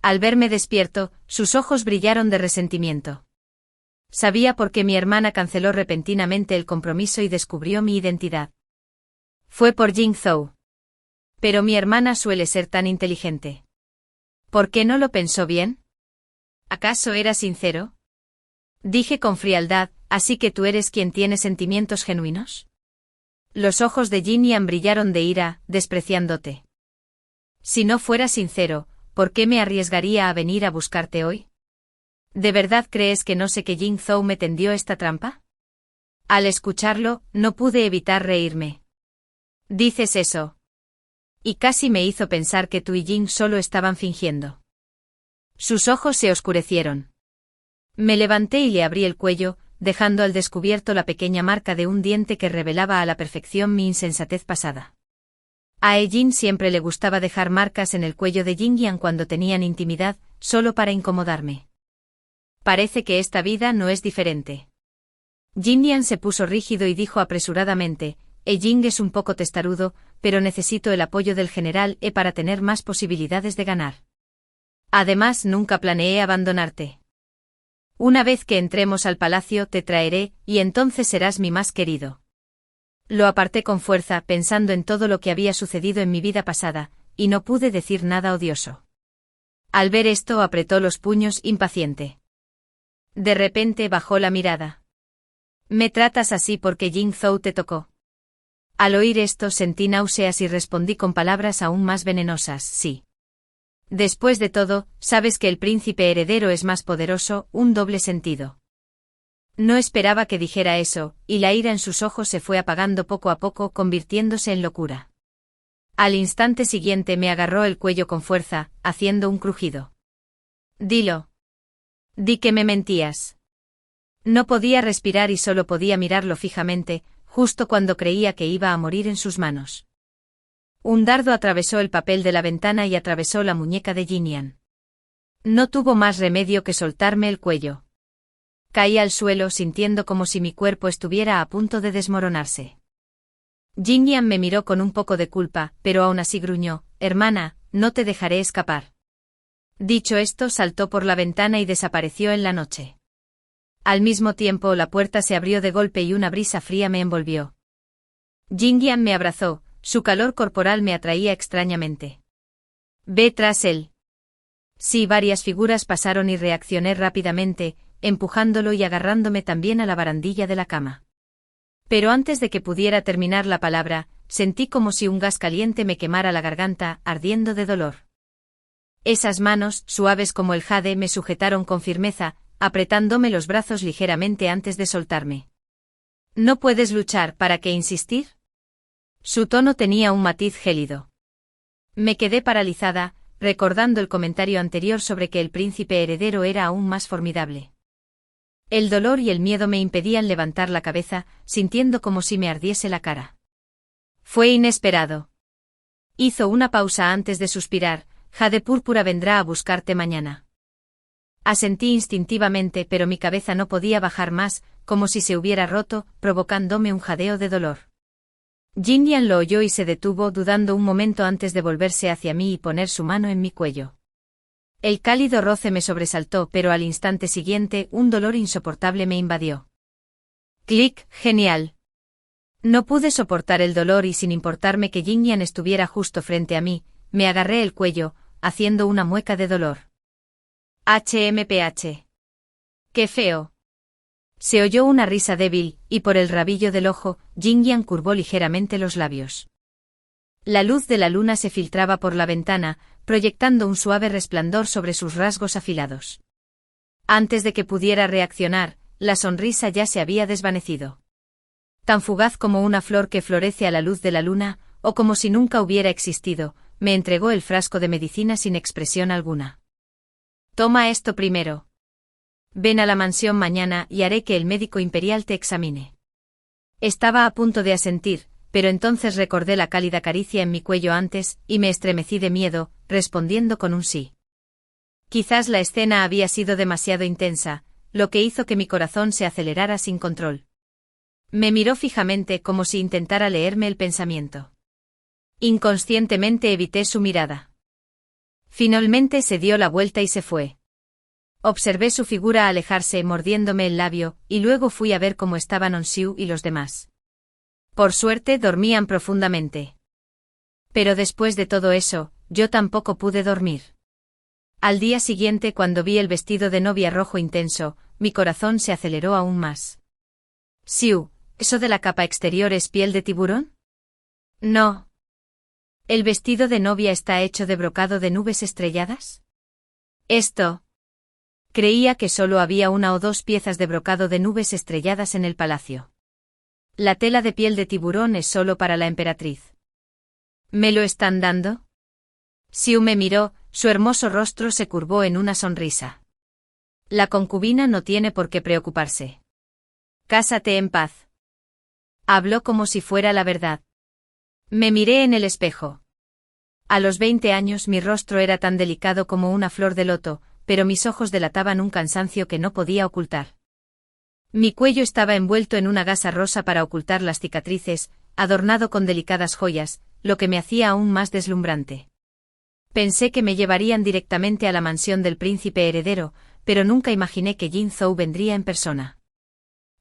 Speaker 1: Al verme despierto, sus ojos brillaron de resentimiento. Sabía por qué mi hermana canceló repentinamente el compromiso y descubrió mi identidad. Fue por Jing Zhou. Pero mi hermana suele ser tan inteligente. ¿Por qué no lo pensó bien? ¿Acaso era sincero? Dije con frialdad, ¿así que tú eres quien tiene sentimientos genuinos? Los ojos de Jinyan brillaron de ira, despreciándote. Si no fuera sincero, ¿por qué me arriesgaría a venir a buscarte hoy? ¿De verdad crees que no sé que Jing Zhou me tendió esta trampa? Al escucharlo, no pude evitar reírme. Dices eso. Y casi me hizo pensar que tú y Jing solo estaban fingiendo. Sus ojos se oscurecieron. Me levanté y le abrí el cuello, dejando al descubierto la pequeña marca de un diente que revelaba a la perfección mi insensatez pasada. A Jin siempre le gustaba dejar marcas en el cuello de Jinyan cuando tenían intimidad, solo para incomodarme. Parece que esta vida no es diferente. Jinyan se puso rígido y dijo apresuradamente, Jing es un poco testarudo, pero necesito el apoyo del general para tener más posibilidades de ganar. Además, nunca planeé abandonarte. Una vez que entremos al palacio te traeré, y entonces serás mi más querido. Lo aparté con fuerza, pensando en todo lo que había sucedido en mi vida pasada, y no pude decir nada odioso. Al ver esto apretó los puños impaciente. De repente bajó la mirada. «¿Me tratas así porque Jing Zhou te tocó?» Al oír esto sentí náuseas y respondí con palabras aún más venenosas, sí. Después de todo, sabes que el príncipe heredero es más poderoso, un doble sentido. No esperaba que dijera eso, y la ira en sus ojos se fue apagando poco a poco, convirtiéndose en locura. Al instante siguiente me agarró el cuello con fuerza, haciendo un crujido. «Dilo. Di que me mentías». No podía respirar y solo podía mirarlo fijamente, justo cuando creía que iba a morir en sus manos. Un dardo atravesó el papel de la ventana y atravesó la muñeca de Jinyan. No tuvo más remedio que soltarme el cuello. Caí al suelo sintiendo como si mi cuerpo estuviera a punto de desmoronarse. Jinyan me miró con un poco de culpa, pero aún así gruñó: «Hermana, no te dejaré escapar». Dicho esto, saltó por la ventana y desapareció en la noche. Al mismo tiempo la puerta se abrió de golpe y una brisa fría me envolvió. Jinyan me abrazó, su calor corporal me atraía extrañamente. «Ve tras él». Sí, varias figuras pasaron y reaccioné rápidamente, empujándolo y agarrándome también a la barandilla de la cama. Pero antes de que pudiera terminar la palabra, sentí como si un gas caliente me quemara la garganta, ardiendo de dolor. Esas manos, suaves como el jade, me sujetaron con firmeza, apretándome los brazos ligeramente antes de soltarme. «¿No puedes luchar? ¿Para qué insistir?». Su tono tenía un matiz gélido. Me quedé paralizada, recordando el comentario anterior sobre que el príncipe heredero era aún más formidable. El dolor y el miedo me impedían levantar la cabeza, sintiendo como si me ardiese la cara. Fue inesperado. Hizo una pausa antes de suspirar: «Jade Púrpura vendrá a buscarte mañana». Asentí instintivamente, pero mi cabeza no podía bajar más, como si se hubiera roto, provocándome un jadeo de dolor. Jinyan lo oyó y se detuvo, dudando un momento antes de volverse hacia mí y poner su mano en mi cuello. El cálido roce me sobresaltó, pero al instante siguiente un dolor insoportable me invadió. Clic, genial. No pude soportar el dolor y sin importarme que Jinyan estuviera justo frente a mí, me agarré el cuello, haciendo una mueca de dolor. HMPH. ¡Qué feo! Se oyó una risa débil, y por el rabillo del ojo, Jinyan curvó ligeramente los labios. La luz de la luna se filtraba por la ventana, proyectando un suave resplandor sobre sus rasgos afilados. Antes de que pudiera reaccionar, la sonrisa ya se había desvanecido. Tan fugaz como una flor que florece a la luz de la luna, o como si nunca hubiera existido, me entregó el frasco de medicina sin expresión alguna. «Toma esto primero. Ven a la mansión mañana y haré que el médico imperial te examine». Estaba a punto de asentir, pero entonces recordé la cálida caricia en mi cuello antes, y me estremecí de miedo, respondiendo con un sí. Quizás la escena había sido demasiado intensa, lo que hizo que mi corazón se acelerara sin control. Me miró fijamente como si intentara leerme el pensamiento. Inconscientemente evité su mirada. Finalmente se dio la vuelta y se fue. Observé su figura alejarse mordiéndome el labio, y luego fui a ver cómo estaban Onsiu y los demás. Por suerte dormían profundamente. Pero después de todo eso, yo tampoco pude dormir. Al día siguiente, cuando vi el vestido de novia rojo intenso, mi corazón se aceleró aún más. «Siu, ¿eso de la capa exterior es piel de tiburón?» «No. ¿El vestido de novia está hecho de brocado de nubes estrelladas?» «Esto». Creía que solo había una o dos piezas de brocado de nubes estrelladas en el palacio. La tela de piel de tiburón es solo para la emperatriz. ¿Me lo están dando? Siu me miró, su hermoso rostro se curvó en una sonrisa. La concubina no tiene por qué preocuparse. Cásate en paz. Habló como si fuera la verdad. Me miré en el espejo. A los 20 años mi rostro era tan delicado como una flor de loto, pero mis ojos delataban un cansancio que no podía ocultar. Mi cuello estaba envuelto en una gasa rosa para ocultar las cicatrices, adornado con delicadas joyas, lo que me hacía aún más deslumbrante. Pensé que me llevarían directamente a la mansión del príncipe heredero, pero nunca imaginé que Jin Zhou vendría en persona.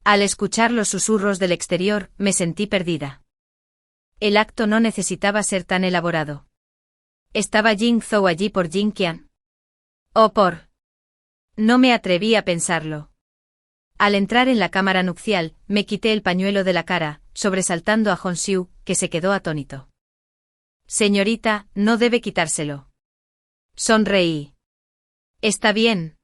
Speaker 1: Al escuchar los susurros del exterior, me sentí perdida. El acto no necesitaba ser tan elaborado. ¿Estaba Jin Zhou allí por Jin Qian? ¿O por? No me atreví a pensarlo. Al entrar en la cámara nupcial, me quité el pañuelo de la cara, sobresaltando a Honshu, que se quedó atónito. Señorita, no debe quitárselo. Sonreí. Está bien.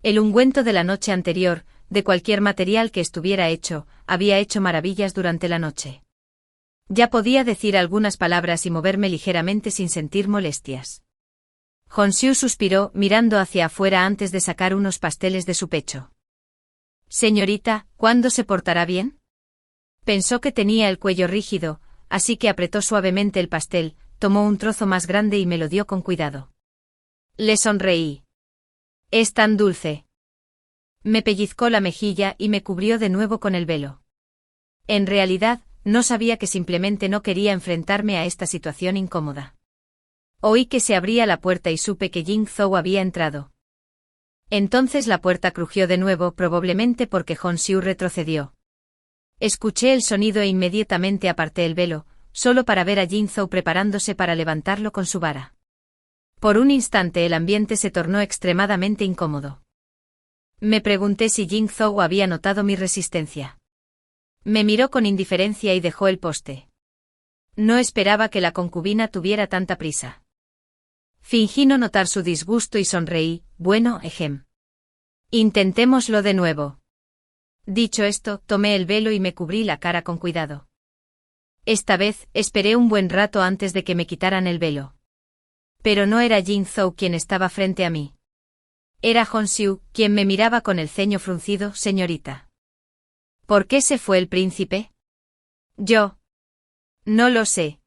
Speaker 1: El ungüento de la noche anterior, de cualquier material que estuviera hecho, había hecho maravillas durante la noche. Ya podía decir algunas palabras y moverme ligeramente sin sentir molestias. Honshu suspiró, mirando hacia afuera antes de sacar unos pasteles de su pecho. Señorita, ¿cuándo se portará bien? Pensó que tenía el cuello rígido, así que apretó suavemente el pastel, tomó un trozo más grande y me lo dio con cuidado. Le sonreí. Es tan dulce. Me pellizcó la mejilla y me cubrió de nuevo con el velo. En realidad, no sabía que simplemente no quería enfrentarme a esta situación incómoda. Oí que se abría la puerta y supe que Jin Zhou había entrado. Entonces la puerta crujió de nuevo, probablemente porque Honshu retrocedió. Escuché el sonido e inmediatamente aparté el velo, solo para ver a Jin Zhou preparándose para levantarlo con su vara. Por un instante el ambiente se tornó extremadamente incómodo. Me pregunté si Jin Zhou había notado mi resistencia. Me miró con indiferencia y dejó el poste. No esperaba que la concubina tuviera tanta prisa. Fingí no notar su disgusto y sonreí. Bueno, intentémoslo de nuevo. Dicho esto, tomé el velo y me cubrí la cara con cuidado. Esta vez, esperé un buen rato antes de que me quitaran el velo. Pero no era Jin Zhou quien estaba frente a mí. Era Honshu, quien me miraba con el ceño fruncido. Señorita. ¿Por qué se fue el príncipe? Yo. No lo sé.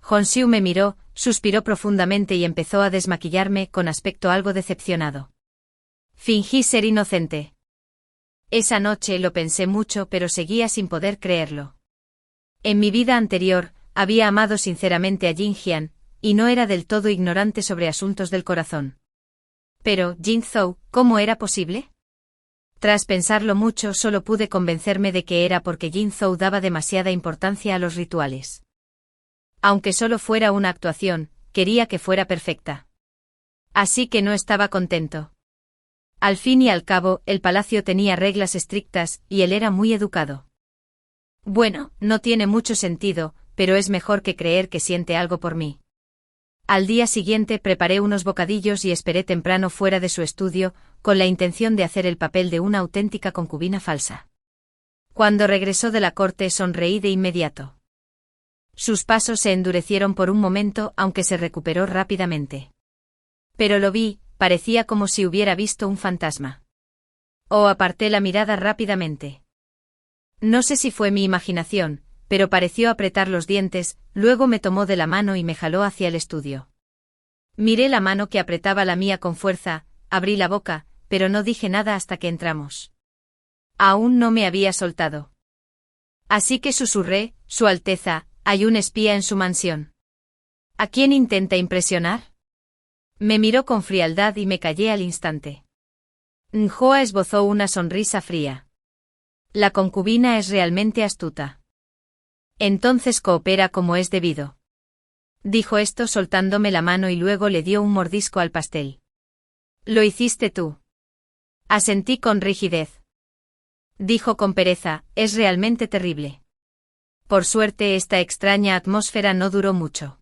Speaker 1: Honshu me miró, suspiró profundamente y empezó a desmaquillarme con aspecto algo decepcionado. Fingí ser inocente. Esa noche lo pensé mucho, pero seguía sin poder creerlo. En mi vida anterior, había amado sinceramente a Jin Qian, y no era del todo ignorante sobre asuntos del corazón. Pero, Jin Zhou, ¿cómo era posible? Tras pensarlo mucho, solo pude convencerme de que era porque Jin Zhou daba demasiada importancia a los rituales. Aunque solo fuera una actuación, quería que fuera perfecta. Así que no estaba contento. Al fin y al cabo, el palacio tenía reglas estrictas, y él era muy educado. Bueno, no tiene mucho sentido, pero es mejor que creer que siente algo por mí. Al día siguiente preparé unos bocadillos y esperé temprano fuera de su estudio, con la intención de hacer el papel de una auténtica concubina falsa. Cuando regresó de la corte sonreí de inmediato. Sus pasos se endurecieron por un momento, aunque se recuperó rápidamente. Pero lo vi, parecía como si hubiera visto un fantasma. Aparté la mirada rápidamente. No sé si fue mi imaginación, pero pareció apretar los dientes, luego me tomó de la mano y me jaló hacia el estudio. Miré la mano que apretaba la mía con fuerza, abrí la boca, pero no dije nada hasta que entramos. Aún no me había soltado. Así que susurré, Su Alteza, hay un espía en su mansión. ¿A quién intenta impresionar? Me miró con frialdad y me callé al instante. Njoa esbozó una sonrisa fría. La concubina es realmente astuta. Entonces coopera como es debido. Dijo esto soltándome la mano y luego le dio un mordisco al pastel. Lo hiciste tú. Asentí con rigidez. Dijo con pereza, es realmente terrible. Por suerte esta extraña atmósfera no duró mucho.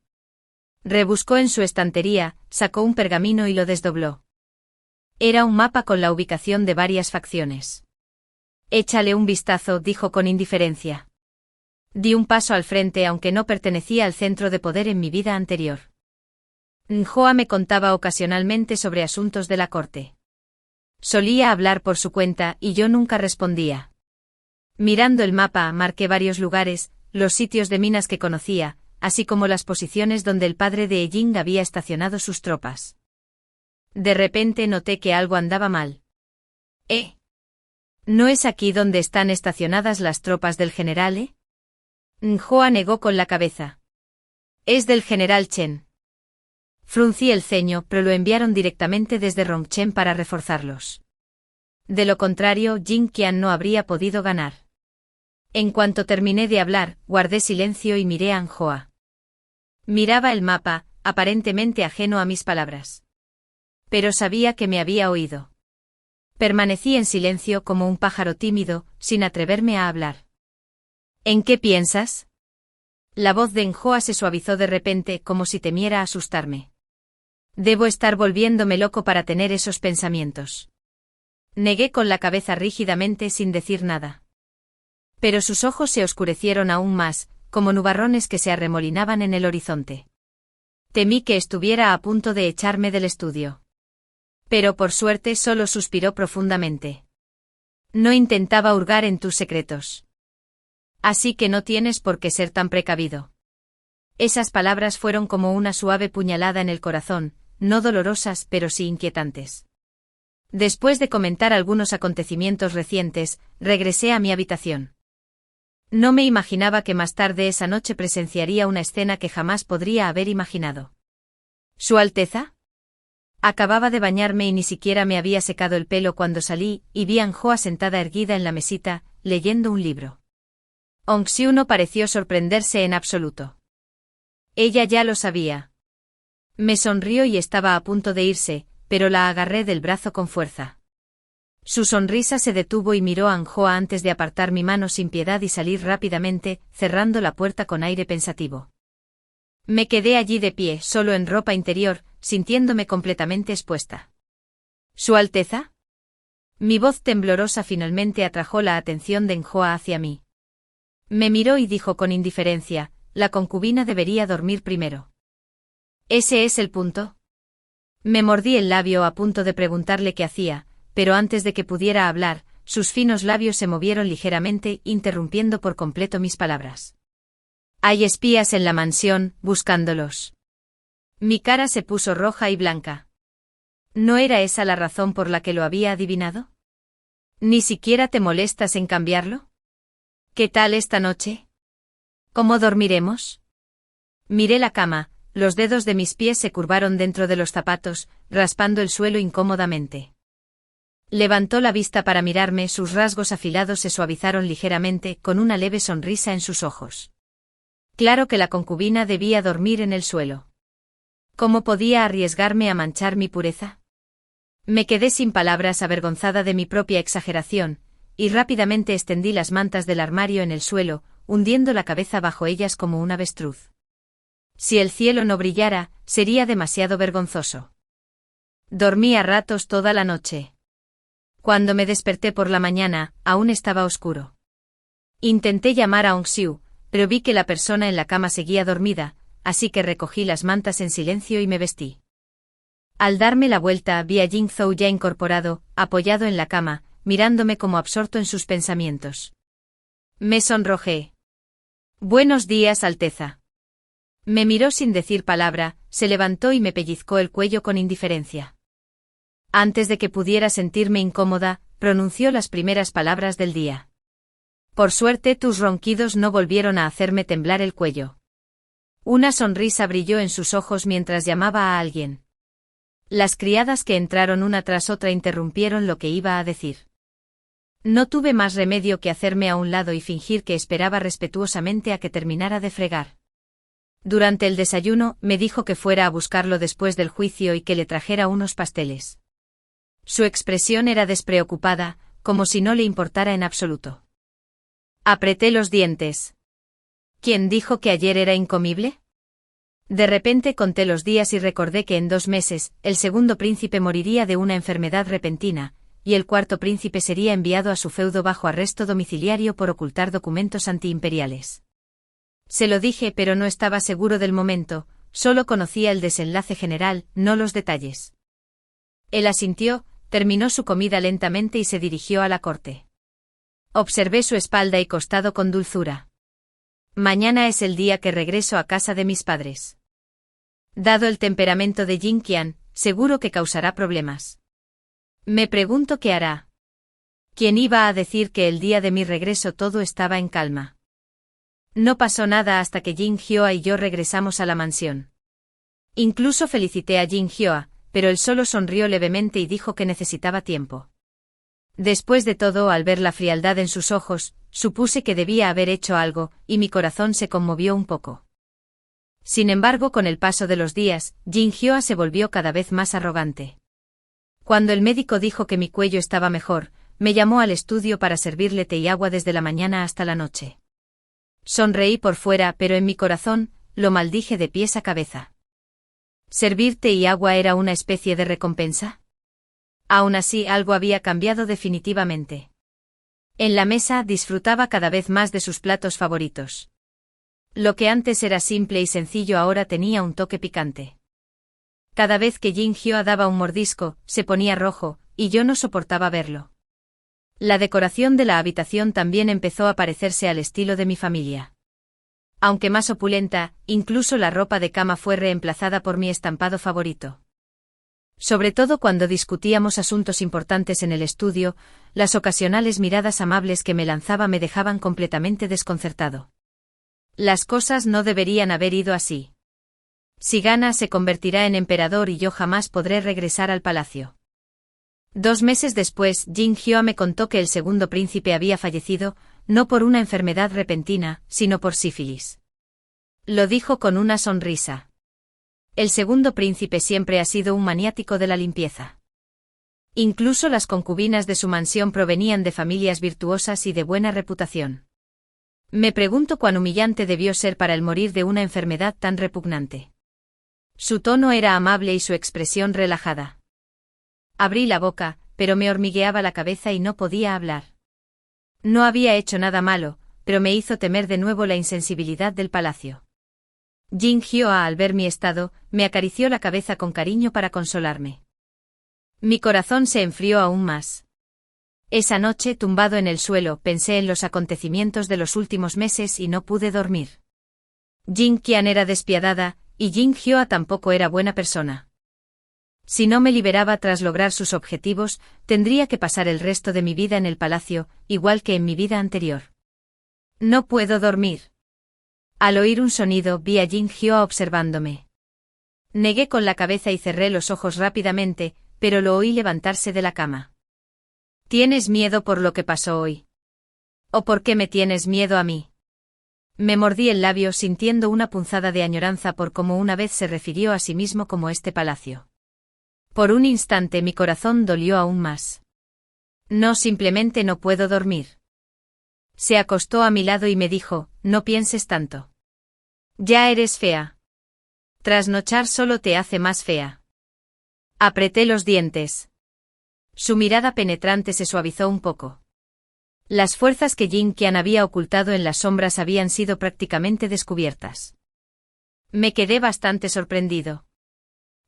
Speaker 1: Rebuscó en su estantería, sacó un pergamino y lo desdobló. Era un mapa con la ubicación de varias facciones. Échale un vistazo, dijo con indiferencia. Di un paso al frente aunque no pertenecía al centro de poder en mi vida anterior. Njoa me contaba ocasionalmente sobre asuntos de la corte. Solía hablar por su cuenta y yo nunca respondía. Mirando el mapa, marqué varios lugares, los sitios de minas que conocía, así como las posiciones donde el padre de Ying había estacionado sus tropas. De repente noté que algo andaba mal. ¿No es aquí donde están estacionadas las tropas del general, Njoa negó con la cabeza. Es del general Chen. Fruncí el ceño, pero lo enviaron directamente desde Rongchen para reforzarlos. De lo contrario, Jin Qian no habría podido ganar. En cuanto terminé de hablar, guardé silencio y miré a Anjoa. Miraba el mapa, aparentemente ajeno a mis palabras. Pero sabía que me había oído. Permanecí en silencio como un pájaro tímido, sin atreverme a hablar. ¿En qué piensas? La voz de Anjoa se suavizó de repente, como si temiera asustarme. Debo estar volviéndome loco para tener esos pensamientos. Negué con la cabeza rígidamente sin decir nada. Pero sus ojos se oscurecieron aún más, como nubarrones que se arremolinaban en el horizonte. Temí que estuviera a punto de echarme del estudio. Pero por suerte solo suspiró profundamente. No intentaba hurgar en tus secretos. Así que no tienes por qué ser tan precavido. Esas palabras fueron como una suave puñalada en el corazón, no dolorosas pero sí inquietantes. Después de comentar algunos acontecimientos recientes, regresé a mi habitación. No me imaginaba que más tarde esa noche presenciaría una escena que jamás podría haber imaginado. ¿Su Alteza? Acababa de bañarme y ni siquiera me había secado el pelo cuando salí, y vi a Anjoa sentada erguida en la mesita, leyendo un libro. Ongxiu no pareció sorprenderse en absoluto. Ella ya lo sabía. Me sonrió y estaba a punto de irse, pero la agarré del brazo con fuerza. Su sonrisa se detuvo y miró a Anjoa antes de apartar mi mano sin piedad y salir rápidamente, cerrando la puerta con aire pensativo. Me quedé allí de pie, solo en ropa interior, sintiéndome completamente expuesta. ¿Su Alteza? Mi voz temblorosa finalmente atrajo la atención de Anjoa hacia mí. Me miró y dijo con indiferencia, la concubina debería dormir primero. ¿Ese es el punto? Me mordí el labio a punto de preguntarle qué hacía, pero antes de que pudiera hablar, sus finos labios se movieron ligeramente, interrumpiendo por completo mis palabras. Hay espías en la mansión, buscándolos. Mi cara se puso roja y blanca. ¿No era esa la razón por la que lo había adivinado? ¿Ni siquiera te molestas en cambiarlo? ¿Qué tal esta noche? ¿Cómo dormiremos? Miré la cama, los dedos de mis pies se curvaron dentro de los zapatos, raspando el suelo incómodamente. Levantó la vista para mirarme, sus rasgos afilados se suavizaron ligeramente, con una leve sonrisa en sus ojos. Claro que la concubina debía dormir en el suelo. ¿Cómo podía arriesgarme a manchar mi pureza? Me quedé sin palabras, avergonzada de mi propia exageración, y rápidamente extendí las mantas del armario en el suelo, hundiendo la cabeza bajo ellas como un avestruz. Si el cielo no brillara, sería demasiado vergonzoso. Dormí a ratos toda la noche. Cuando me desperté por la mañana, aún estaba oscuro. Intenté llamar a Ongxiu, pero vi que la persona en la cama seguía dormida, así que recogí las mantas en silencio y me vestí. Al darme la vuelta vi a Jing Zhou ya incorporado, apoyado en la cama, mirándome como absorto en sus pensamientos. Me sonrojé. Buenos días, Alteza. Me miró sin decir palabra, se levantó y me pellizcó el cuello con indiferencia. Antes de que pudiera sentirme incómoda, pronunció las primeras palabras del día. Por suerte tus ronquidos no volvieron a hacerme temblar el cuello. Una sonrisa brilló en sus ojos mientras llamaba a alguien. Las criadas que entraron una tras otra interrumpieron lo que iba a decir. No tuve más remedio que hacerme a un lado y fingir que esperaba respetuosamente a que terminara de fregar. Durante el desayuno, me dijo que fuera a buscarlo después del juicio y que le trajera unos pasteles. Su expresión era despreocupada, como si no le importara en absoluto. Apreté los dientes. ¿Quién dijo que ayer era incomible? De repente conté los días y recordé que en 2 meses, el segundo príncipe moriría de una enfermedad repentina, y el cuarto príncipe sería enviado a su feudo bajo arresto domiciliario por ocultar documentos antiimperiales. Se lo dije, pero no estaba seguro del momento, solo conocía el desenlace general, no los detalles. Él asintió, terminó su comida lentamente y se dirigió a la corte. Observé su espalda y costado con dulzura. Mañana es el día que regreso a casa de mis padres. Dado el temperamento de Jin Qian, seguro que causará problemas. Me pregunto qué hará. ¿Quién iba a decir que el día de mi regreso todo estaba en calma? No pasó nada hasta que Jin Hyoa y yo regresamos a la mansión. Incluso felicité a Jin Hyoa, pero él solo sonrió levemente y dijo que necesitaba tiempo. Después de todo, al ver la frialdad en sus ojos, supuse que debía haber hecho algo, y mi corazón se conmovió un poco. Sin embargo, con el paso de los días, Jin Hyoa se volvió cada vez más arrogante. Cuando el médico dijo que mi cuello estaba mejor, me llamó al estudio para servirle té y agua desde la mañana hasta la noche. Sonreí por fuera, pero en mi corazón, lo maldije de pies a cabeza. ¿Servir té y agua era una especie de recompensa? Aún así, algo había cambiado definitivamente. En la mesa disfrutaba cada vez más de sus platos favoritos. Lo que antes era simple y sencillo ahora tenía un toque picante. Cada vez que Jin Hyoa daba un mordisco, se ponía rojo, y yo no soportaba verlo. La decoración de la habitación también empezó a parecerse al estilo de mi familia. Aunque más opulenta, incluso la ropa de cama fue reemplazada por mi estampado favorito. Sobre todo cuando discutíamos asuntos importantes en el estudio, las ocasionales miradas amables que me lanzaba me dejaban completamente desconcertado. Las cosas no deberían haber ido así. Si gana se convertirá en emperador y yo jamás podré regresar al palacio. 2 meses después, Jin Hyoa me contó que el segundo príncipe había fallecido, no por una enfermedad repentina, sino por sífilis. Lo dijo con una sonrisa. El segundo príncipe siempre ha sido un maniático de la limpieza. Incluso las concubinas de su mansión provenían de familias virtuosas y de buena reputación. Me pregunto cuán humillante debió ser para él morir de una enfermedad tan repugnante. Su tono era amable y su expresión relajada. Abrí la boca, pero me hormigueaba la cabeza y no podía hablar. No había hecho nada malo, pero me hizo temer de nuevo la insensibilidad del palacio. Jin Hyoa, al ver mi estado, me acarició la cabeza con cariño para consolarme. Mi corazón se enfrió aún más. Esa noche, tumbado en el suelo, pensé en los acontecimientos de los últimos meses y no pude dormir. Jin Qian era despiadada, y Jin Hyoa tampoco era buena persona. Si no me liberaba tras lograr sus objetivos, tendría que pasar el resto de mi vida en el palacio, igual que en mi vida anterior. No puedo dormir. Al oír un sonido, vi a Jin Hyoa observándome. Negué con la cabeza y cerré los ojos rápidamente, pero lo oí levantarse de la cama. ¿Tienes miedo por lo que pasó hoy? ¿O por qué me tienes miedo a mí? Me mordí el labio sintiendo una punzada de añoranza por cómo una vez se refirió a sí mismo como este palacio. Por un instante mi corazón dolió aún más. No, simplemente no puedo dormir. Se acostó a mi lado y me dijo, no pienses tanto. Ya eres fea. Trasnochar solo te hace más fea. Apreté los dientes. Su mirada penetrante se suavizó un poco. Las fuerzas que Jin Qian había ocultado en las sombras habían sido prácticamente descubiertas. Me quedé bastante sorprendido.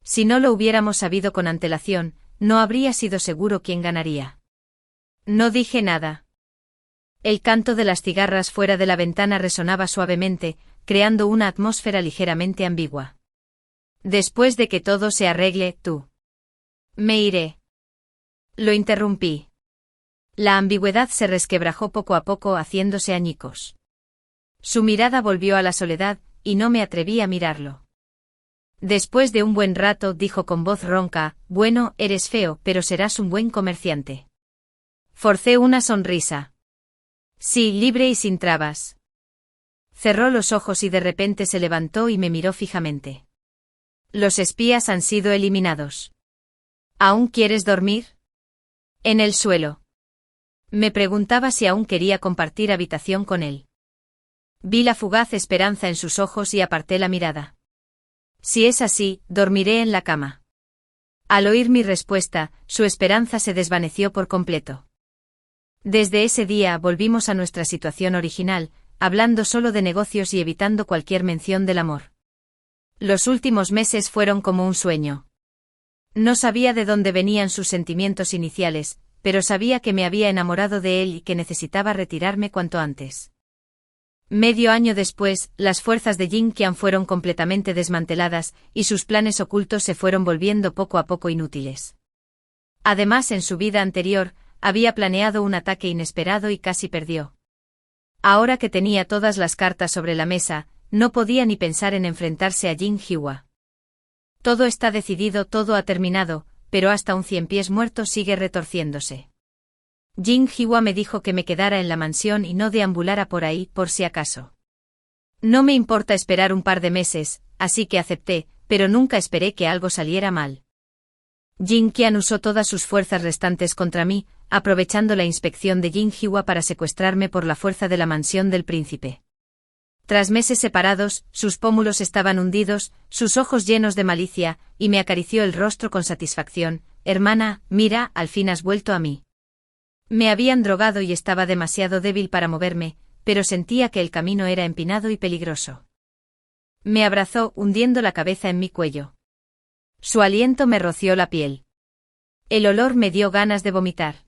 Speaker 1: Si no lo hubiéramos sabido con antelación, no habría sido seguro quién ganaría. No dije nada. El canto de las cigarras fuera de la ventana resonaba suavemente, creando una atmósfera ligeramente ambigua. Después de que todo se arregle, tú. Me iré. Lo interrumpí. La ambigüedad se resquebrajó poco a poco haciéndose añicos. Su mirada volvió a la soledad, y no me atreví a mirarlo. Después de un buen rato dijo con voz ronca, bueno, eres feo, pero serás un buen comerciante. Forcé una sonrisa. Sí, libre y sin trabas. Cerró los ojos y de repente se levantó y me miró fijamente. Los espías han sido eliminados. ¿Aún quieres dormir? En el suelo. Me preguntaba si aún quería compartir habitación con él. Vi la fugaz esperanza en sus ojos y aparté la mirada. Si es así, dormiré en la cama. Al oír mi respuesta, su esperanza se desvaneció por completo. Desde ese día volvimos a nuestra situación original, hablando solo de negocios y evitando cualquier mención del amor. Los últimos meses fueron como un sueño. No sabía de dónde venían sus sentimientos iniciales, pero sabía que me había enamorado de él y que necesitaba retirarme cuanto antes. Medio año después, las fuerzas de Jin Qian fueron completamente desmanteladas, y sus planes ocultos se fueron volviendo poco a poco inútiles. Además, en su vida anterior, había planeado un ataque inesperado y casi perdió. Ahora que tenía todas las cartas sobre la mesa, no podía ni pensar en enfrentarse a Jin Hyoa. Todo está decidido, todo ha terminado, pero hasta un 100 pies muerto sigue retorciéndose. Jin Hwa me dijo que me quedara en la mansión y no deambulara por ahí, por si acaso. No me importa esperar un par de meses, así que acepté, pero nunca esperé que algo saliera mal. Jin Qian usó todas sus fuerzas restantes contra mí, aprovechando la inspección de Jin Hwa para secuestrarme por la fuerza de la mansión del príncipe. Tras meses separados, sus pómulos estaban hundidos, sus ojos llenos de malicia, y me acarició el rostro con satisfacción. Hermana, mira, al fin has vuelto a mí. Me habían drogado y estaba demasiado débil para moverme, pero sentía que el camino era empinado y peligroso. Me abrazó, hundiendo la cabeza en mi cuello. Su aliento me roció la piel. El olor me dio ganas de vomitar.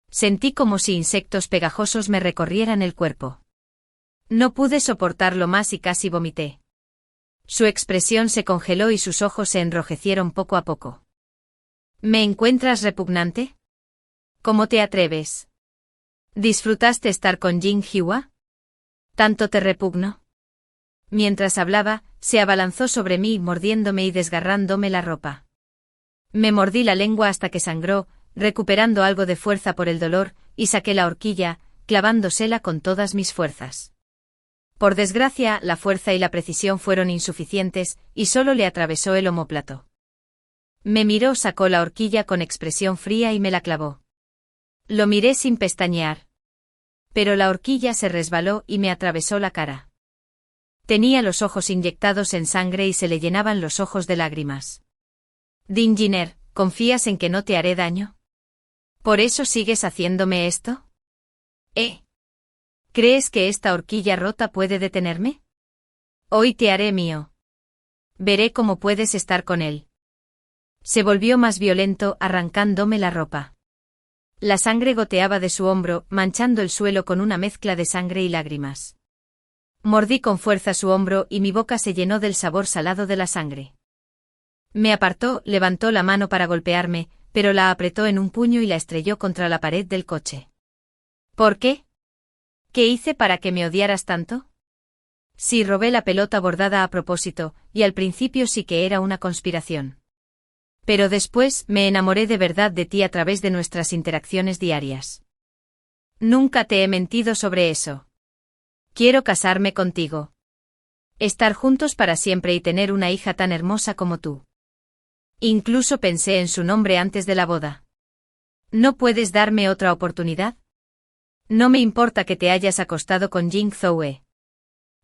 Speaker 1: Sentí como si insectos pegajosos me recorrieran el cuerpo. No pude soportarlo más y casi vomité. Su expresión se congeló y sus ojos se enrojecieron poco a poco. ¿Me encuentras repugnante? ¿Cómo te atreves? ¿Disfrutaste estar con Jin Hwa? ¿Tanto te repugno? Mientras hablaba, se abalanzó sobre mí mordiéndome y desgarrándome la ropa. Me mordí la lengua hasta que sangró, recuperando algo de fuerza por el dolor, y saqué la horquilla, clavándosela con todas mis fuerzas. Por desgracia, la fuerza y la precisión fueron insuficientes, y solo le atravesó el omóplato. Me miró, sacó la horquilla con expresión fría y me la clavó. Lo miré sin pestañear. Pero la horquilla se resbaló y me atravesó la cara. Tenía los ojos inyectados en sangre y se le llenaban los ojos de lágrimas. Din Jiner, ¿confías en que no te haré daño? ¿Por eso sigues haciéndome esto? ¿Crees que esta horquilla rota puede detenerme? Hoy te haré mío. Veré cómo puedes estar con él. Se volvió más violento, arrancándome la ropa. La sangre goteaba de su hombro, manchando el suelo con una mezcla de sangre y lágrimas. Mordí con fuerza su hombro y mi boca se llenó del sabor salado de la sangre. Me apartó, levantó la mano para golpearme, pero la apretó en un puño y la estrelló contra la pared del coche. ¿Por qué? ¿Qué hice para que me odiaras tanto? Sí, robé la pelota bordada a propósito, y al principio sí que era una conspiración. Pero después me enamoré de verdad de ti a través de nuestras interacciones diarias. Nunca te he mentido sobre eso. Quiero casarme contigo. Estar juntos para siempre y tener una hija tan hermosa como tú. Incluso pensé en su nombre antes de la boda. ¿No puedes darme otra oportunidad? No me importa que te hayas acostado con Jing Zoe.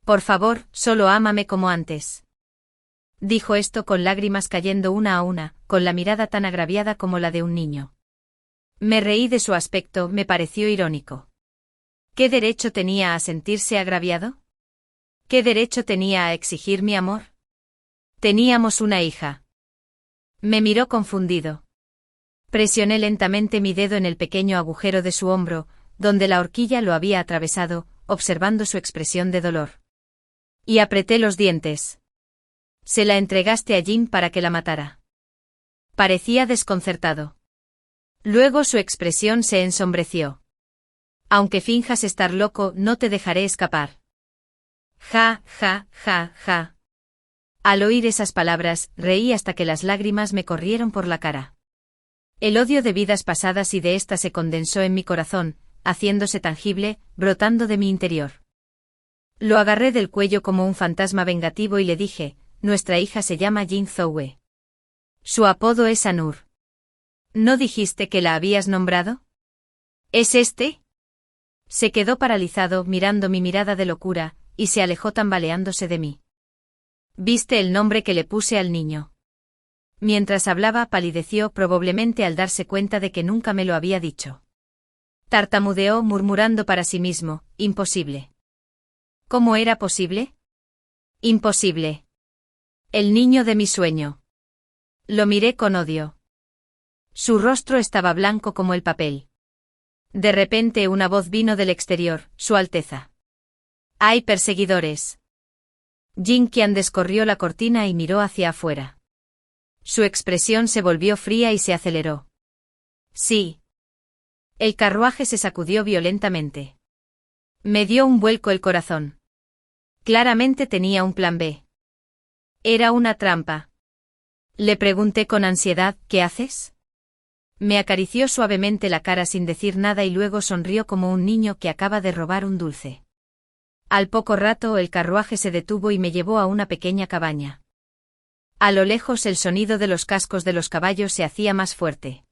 Speaker 1: Por favor, solo ámame como antes. Dijo esto con lágrimas cayendo una a una, con la mirada tan agraviada como la de un niño. Me reí de su aspecto, me pareció irónico. ¿Qué derecho tenía a sentirse agraviado? ¿Qué derecho tenía a exigir mi amor? Teníamos una hija. Me miró confundido. Presioné lentamente mi dedo en el pequeño agujero de su hombro, donde la horquilla lo había atravesado, observando su expresión de dolor. Y apreté los dientes. Se la entregaste a Jin para que la matara. Parecía desconcertado. Luego su expresión se ensombreció. Aunque finjas estar loco, no te dejaré escapar. Ja, ja, ja, ja. Al oír esas palabras, reí hasta que las lágrimas me corrieron por la cara. El odio de vidas pasadas y de ésta se condensó en mi corazón, haciéndose tangible, brotando de mi interior. Lo agarré del cuello como un fantasma vengativo y le dije, nuestra hija se llama Jin Zoe. Su apodo es Anur. ¿No dijiste que la habías nombrado? ¿Es este? Se quedó paralizado mirando mi mirada de locura, y se alejó tambaleándose de mí. ¿Viste el nombre que le puse al niño? Mientras hablaba palideció probablemente al darse cuenta de que nunca me lo había dicho. Tartamudeó murmurando para sí mismo, imposible. ¿Cómo era posible? Imposible. El niño de mi sueño. Lo miré con odio. Su rostro estaba blanco como el papel. De repente una voz vino del exterior, Su Alteza. Hay perseguidores. Jin Qian descorrió la cortina y miró hacia afuera. Su expresión se volvió fría y se aceleró. Sí. El carruaje se sacudió violentamente. Me dio un vuelco el corazón. Claramente tenía un plan B. Era una trampa. Le pregunté con ansiedad, ¿qué haces? Me acarició suavemente la cara sin decir nada y luego sonrió como un niño que acaba de robar un dulce. Al poco rato el carruaje se detuvo y me llevó a una pequeña cabaña. A lo lejos el sonido de los cascos de los caballos se hacía más fuerte.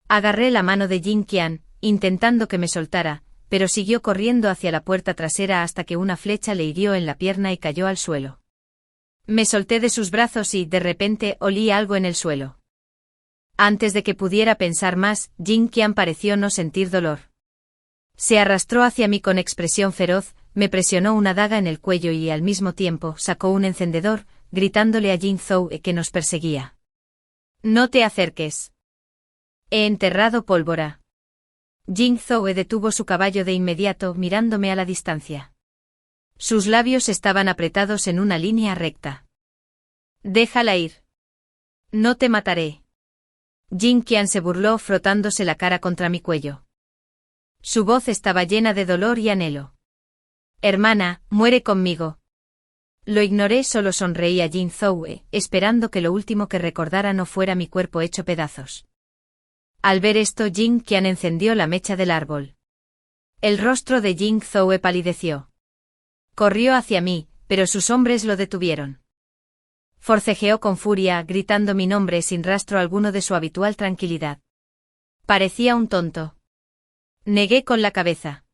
Speaker 1: Agarré la mano de Jin Qian, intentando que me soltara, pero siguió corriendo hacia la puerta trasera hasta que una flecha le hirió en la pierna y cayó al suelo. Me solté de sus brazos y, de repente, olí algo en el suelo. Antes de que pudiera pensar más, Jin Qian pareció no sentir dolor. Se arrastró hacia mí con expresión feroz, me presionó una daga en el cuello y al mismo tiempo sacó un encendedor, gritándole a Jin Zhou que nos perseguía. «No te acerques. He enterrado pólvora». Jin Zhou detuvo su caballo de inmediato mirándome a la distancia. Sus labios estaban apretados en una línea recta. «Déjala ir. No te mataré». Jin Qian se burló frotándose la cara contra mi cuello. Su voz estaba llena de dolor y anhelo. «Hermana, muere conmigo». Lo ignoré, solo sonreí a Jin Zhou, esperando que lo último que recordara no fuera mi cuerpo hecho pedazos. Al ver esto, Jin Qian encendió la mecha del árbol. El rostro de Jin Zhou palideció. Corrió hacia mí, pero sus hombres lo detuvieron. Forcejeó con furia, gritando mi nombre sin rastro alguno de su habitual tranquilidad. Parecía un tonto. Negué con la cabeza.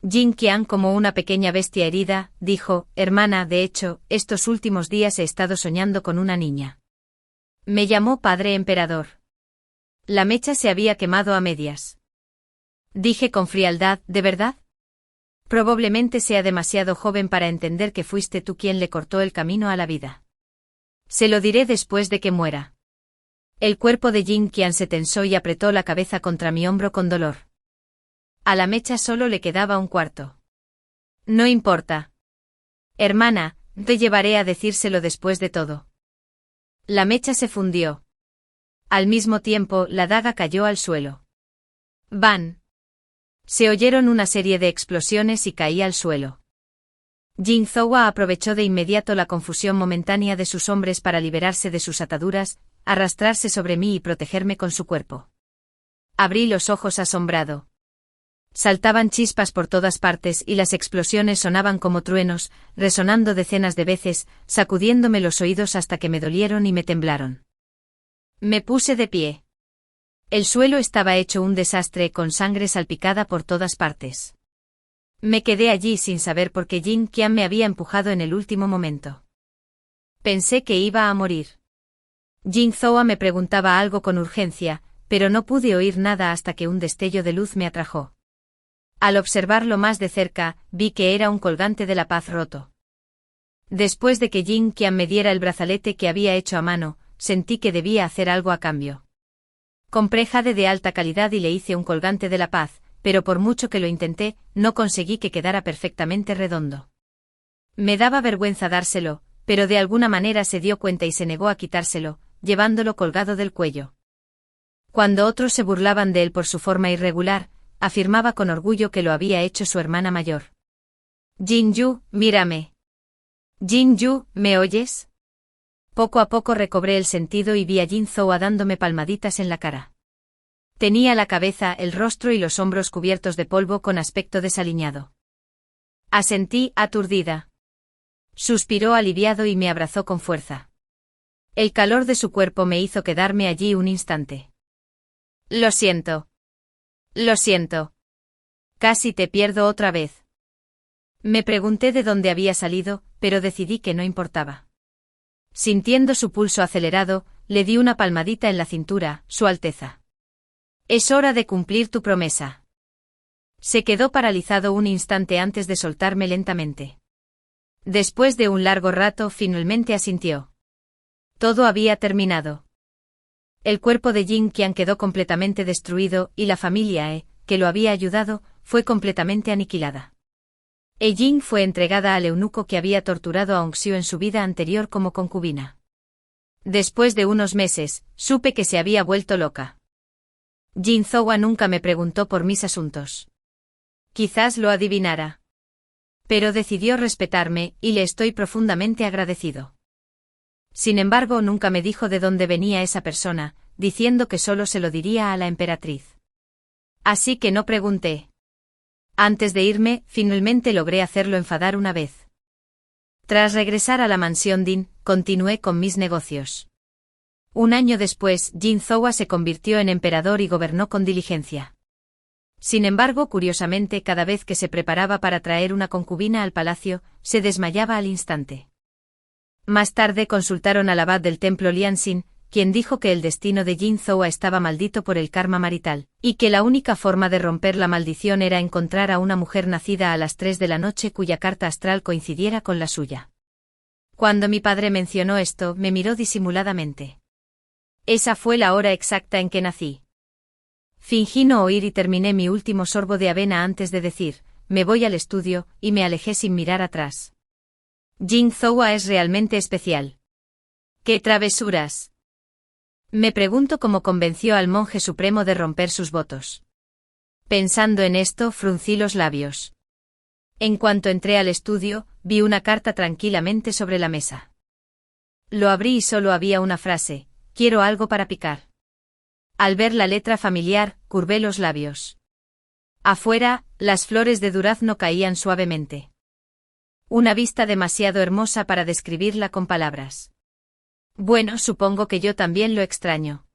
Speaker 1: Jin Qian, como una pequeña bestia herida, dijo, «Hermana, de hecho, estos últimos días he estado soñando con una niña. Me llamó padre emperador». La mecha se había quemado a medias. Dije con frialdad, «¿De verdad? Probablemente sea demasiado joven para entender que fuiste tú quien le cortó el camino a la vida. Se lo diré después de que muera». El cuerpo de Jin Qian se tensó y apretó la cabeza contra mi hombro con dolor. A la mecha solo le quedaba un cuarto. «No importa. Hermana, te llevaré a decírselo después de todo». La mecha se fundió. Al mismo tiempo, la daga cayó al suelo. ¡Ban! Se oyeron una serie de explosiones y caí al suelo. Jin Zhou aprovechó de inmediato la confusión momentánea de sus hombres para liberarse de sus ataduras, arrastrarse sobre mí y protegerme con su cuerpo. Abrí los ojos asombrado. Saltaban chispas por todas partes y las explosiones sonaban como truenos, resonando decenas de veces, sacudiéndome los oídos hasta que me dolieron y me temblaron. Me puse de pie. El suelo estaba hecho un desastre con sangre salpicada por todas partes. Me quedé allí sin saber por qué Jin Qian me había empujado en el último momento. Pensé que iba a morir. Jin Zhou me preguntaba algo con urgencia, pero no pude oír nada hasta que un destello de luz me atrajo. Al observarlo más de cerca, vi que era un colgante de la paz roto. Después de que Jin Qian me diera el brazalete que había hecho a mano, sentí que debía hacer algo a cambio. Compré jade de alta calidad y le hice un colgante de la paz, pero por mucho que lo intenté, no conseguí que quedara perfectamente redondo. Me daba vergüenza dárselo, pero de alguna manera se dio cuenta y se negó a quitárselo, llevándolo colgado del cuello. Cuando otros se burlaban de él por su forma irregular, afirmaba con orgullo que lo había hecho su hermana mayor. «Jin Yu, mírame. Jin Yu, ¿me oyes?» Poco a poco recobré el sentido y vi a Jin Zhou dándome palmaditas en la cara. Tenía la cabeza, el rostro y los hombros cubiertos de polvo con aspecto desaliñado. Asentí, aturdida. Suspiró aliviado y me abrazó con fuerza. El calor de su cuerpo me hizo quedarme allí un instante. «Lo siento. Lo siento. Casi te pierdo otra vez». Me pregunté de dónde había salido, pero decidí que no importaba. Sintiendo su pulso acelerado, le di una palmadita en la cintura, «Su Alteza. Es hora de cumplir tu promesa». Se quedó paralizado un instante antes de soltarme lentamente. Después de un largo rato, finalmente asintió. Todo había terminado. El cuerpo de Jin Qian quedó completamente destruido y la familia que lo había ayudado, fue completamente aniquilada. Jin fue entregada al eunuco que había torturado a Hongxiu en su vida anterior como concubina. Después de unos meses, supe que se había vuelto loca. Jin Zhou nunca me preguntó por mis asuntos. Quizás lo adivinara. Pero decidió respetarme, y le estoy profundamente agradecido. Sin embargo, nunca me dijo de dónde venía esa persona, diciendo que solo se lo diría a la emperatriz. Así que no pregunté. Antes de irme, finalmente logré hacerlo enfadar una vez. Tras regresar a la mansión Dean, continué con mis negocios. Un año después, Jin Zhou se convirtió en emperador y gobernó con diligencia. Sin embargo, curiosamente, cada vez que se preparaba para traer una concubina al palacio, se desmayaba al instante. Más tarde consultaron al abad del templo Lianxin, quien dijo que el destino de Jin Zhou estaba maldito por el karma marital, y que la única forma de romper la maldición era encontrar a una mujer nacida a las 3 de la noche cuya carta astral coincidiera con la suya. Cuando mi padre mencionó esto, me miró disimuladamente. Esa fue la hora exacta en que nací. Fingí no oír y terminé mi último sorbo de avena antes de decir, me voy al estudio, y me alejé sin mirar atrás. Jin Zhou es realmente especial. ¡Qué travesuras! Me pregunto cómo convenció al monje supremo de romper sus votos. Pensando en esto, fruncí los labios. En cuanto entré al estudio, vi una carta tranquilamente sobre la mesa. Lo abrí y solo había una frase: quiero algo para picar. Al ver la letra familiar, curvé los labios. Afuera, las flores de durazno caían suavemente. Una vista demasiado hermosa para describirla con palabras. Bueno, supongo que yo también lo extraño.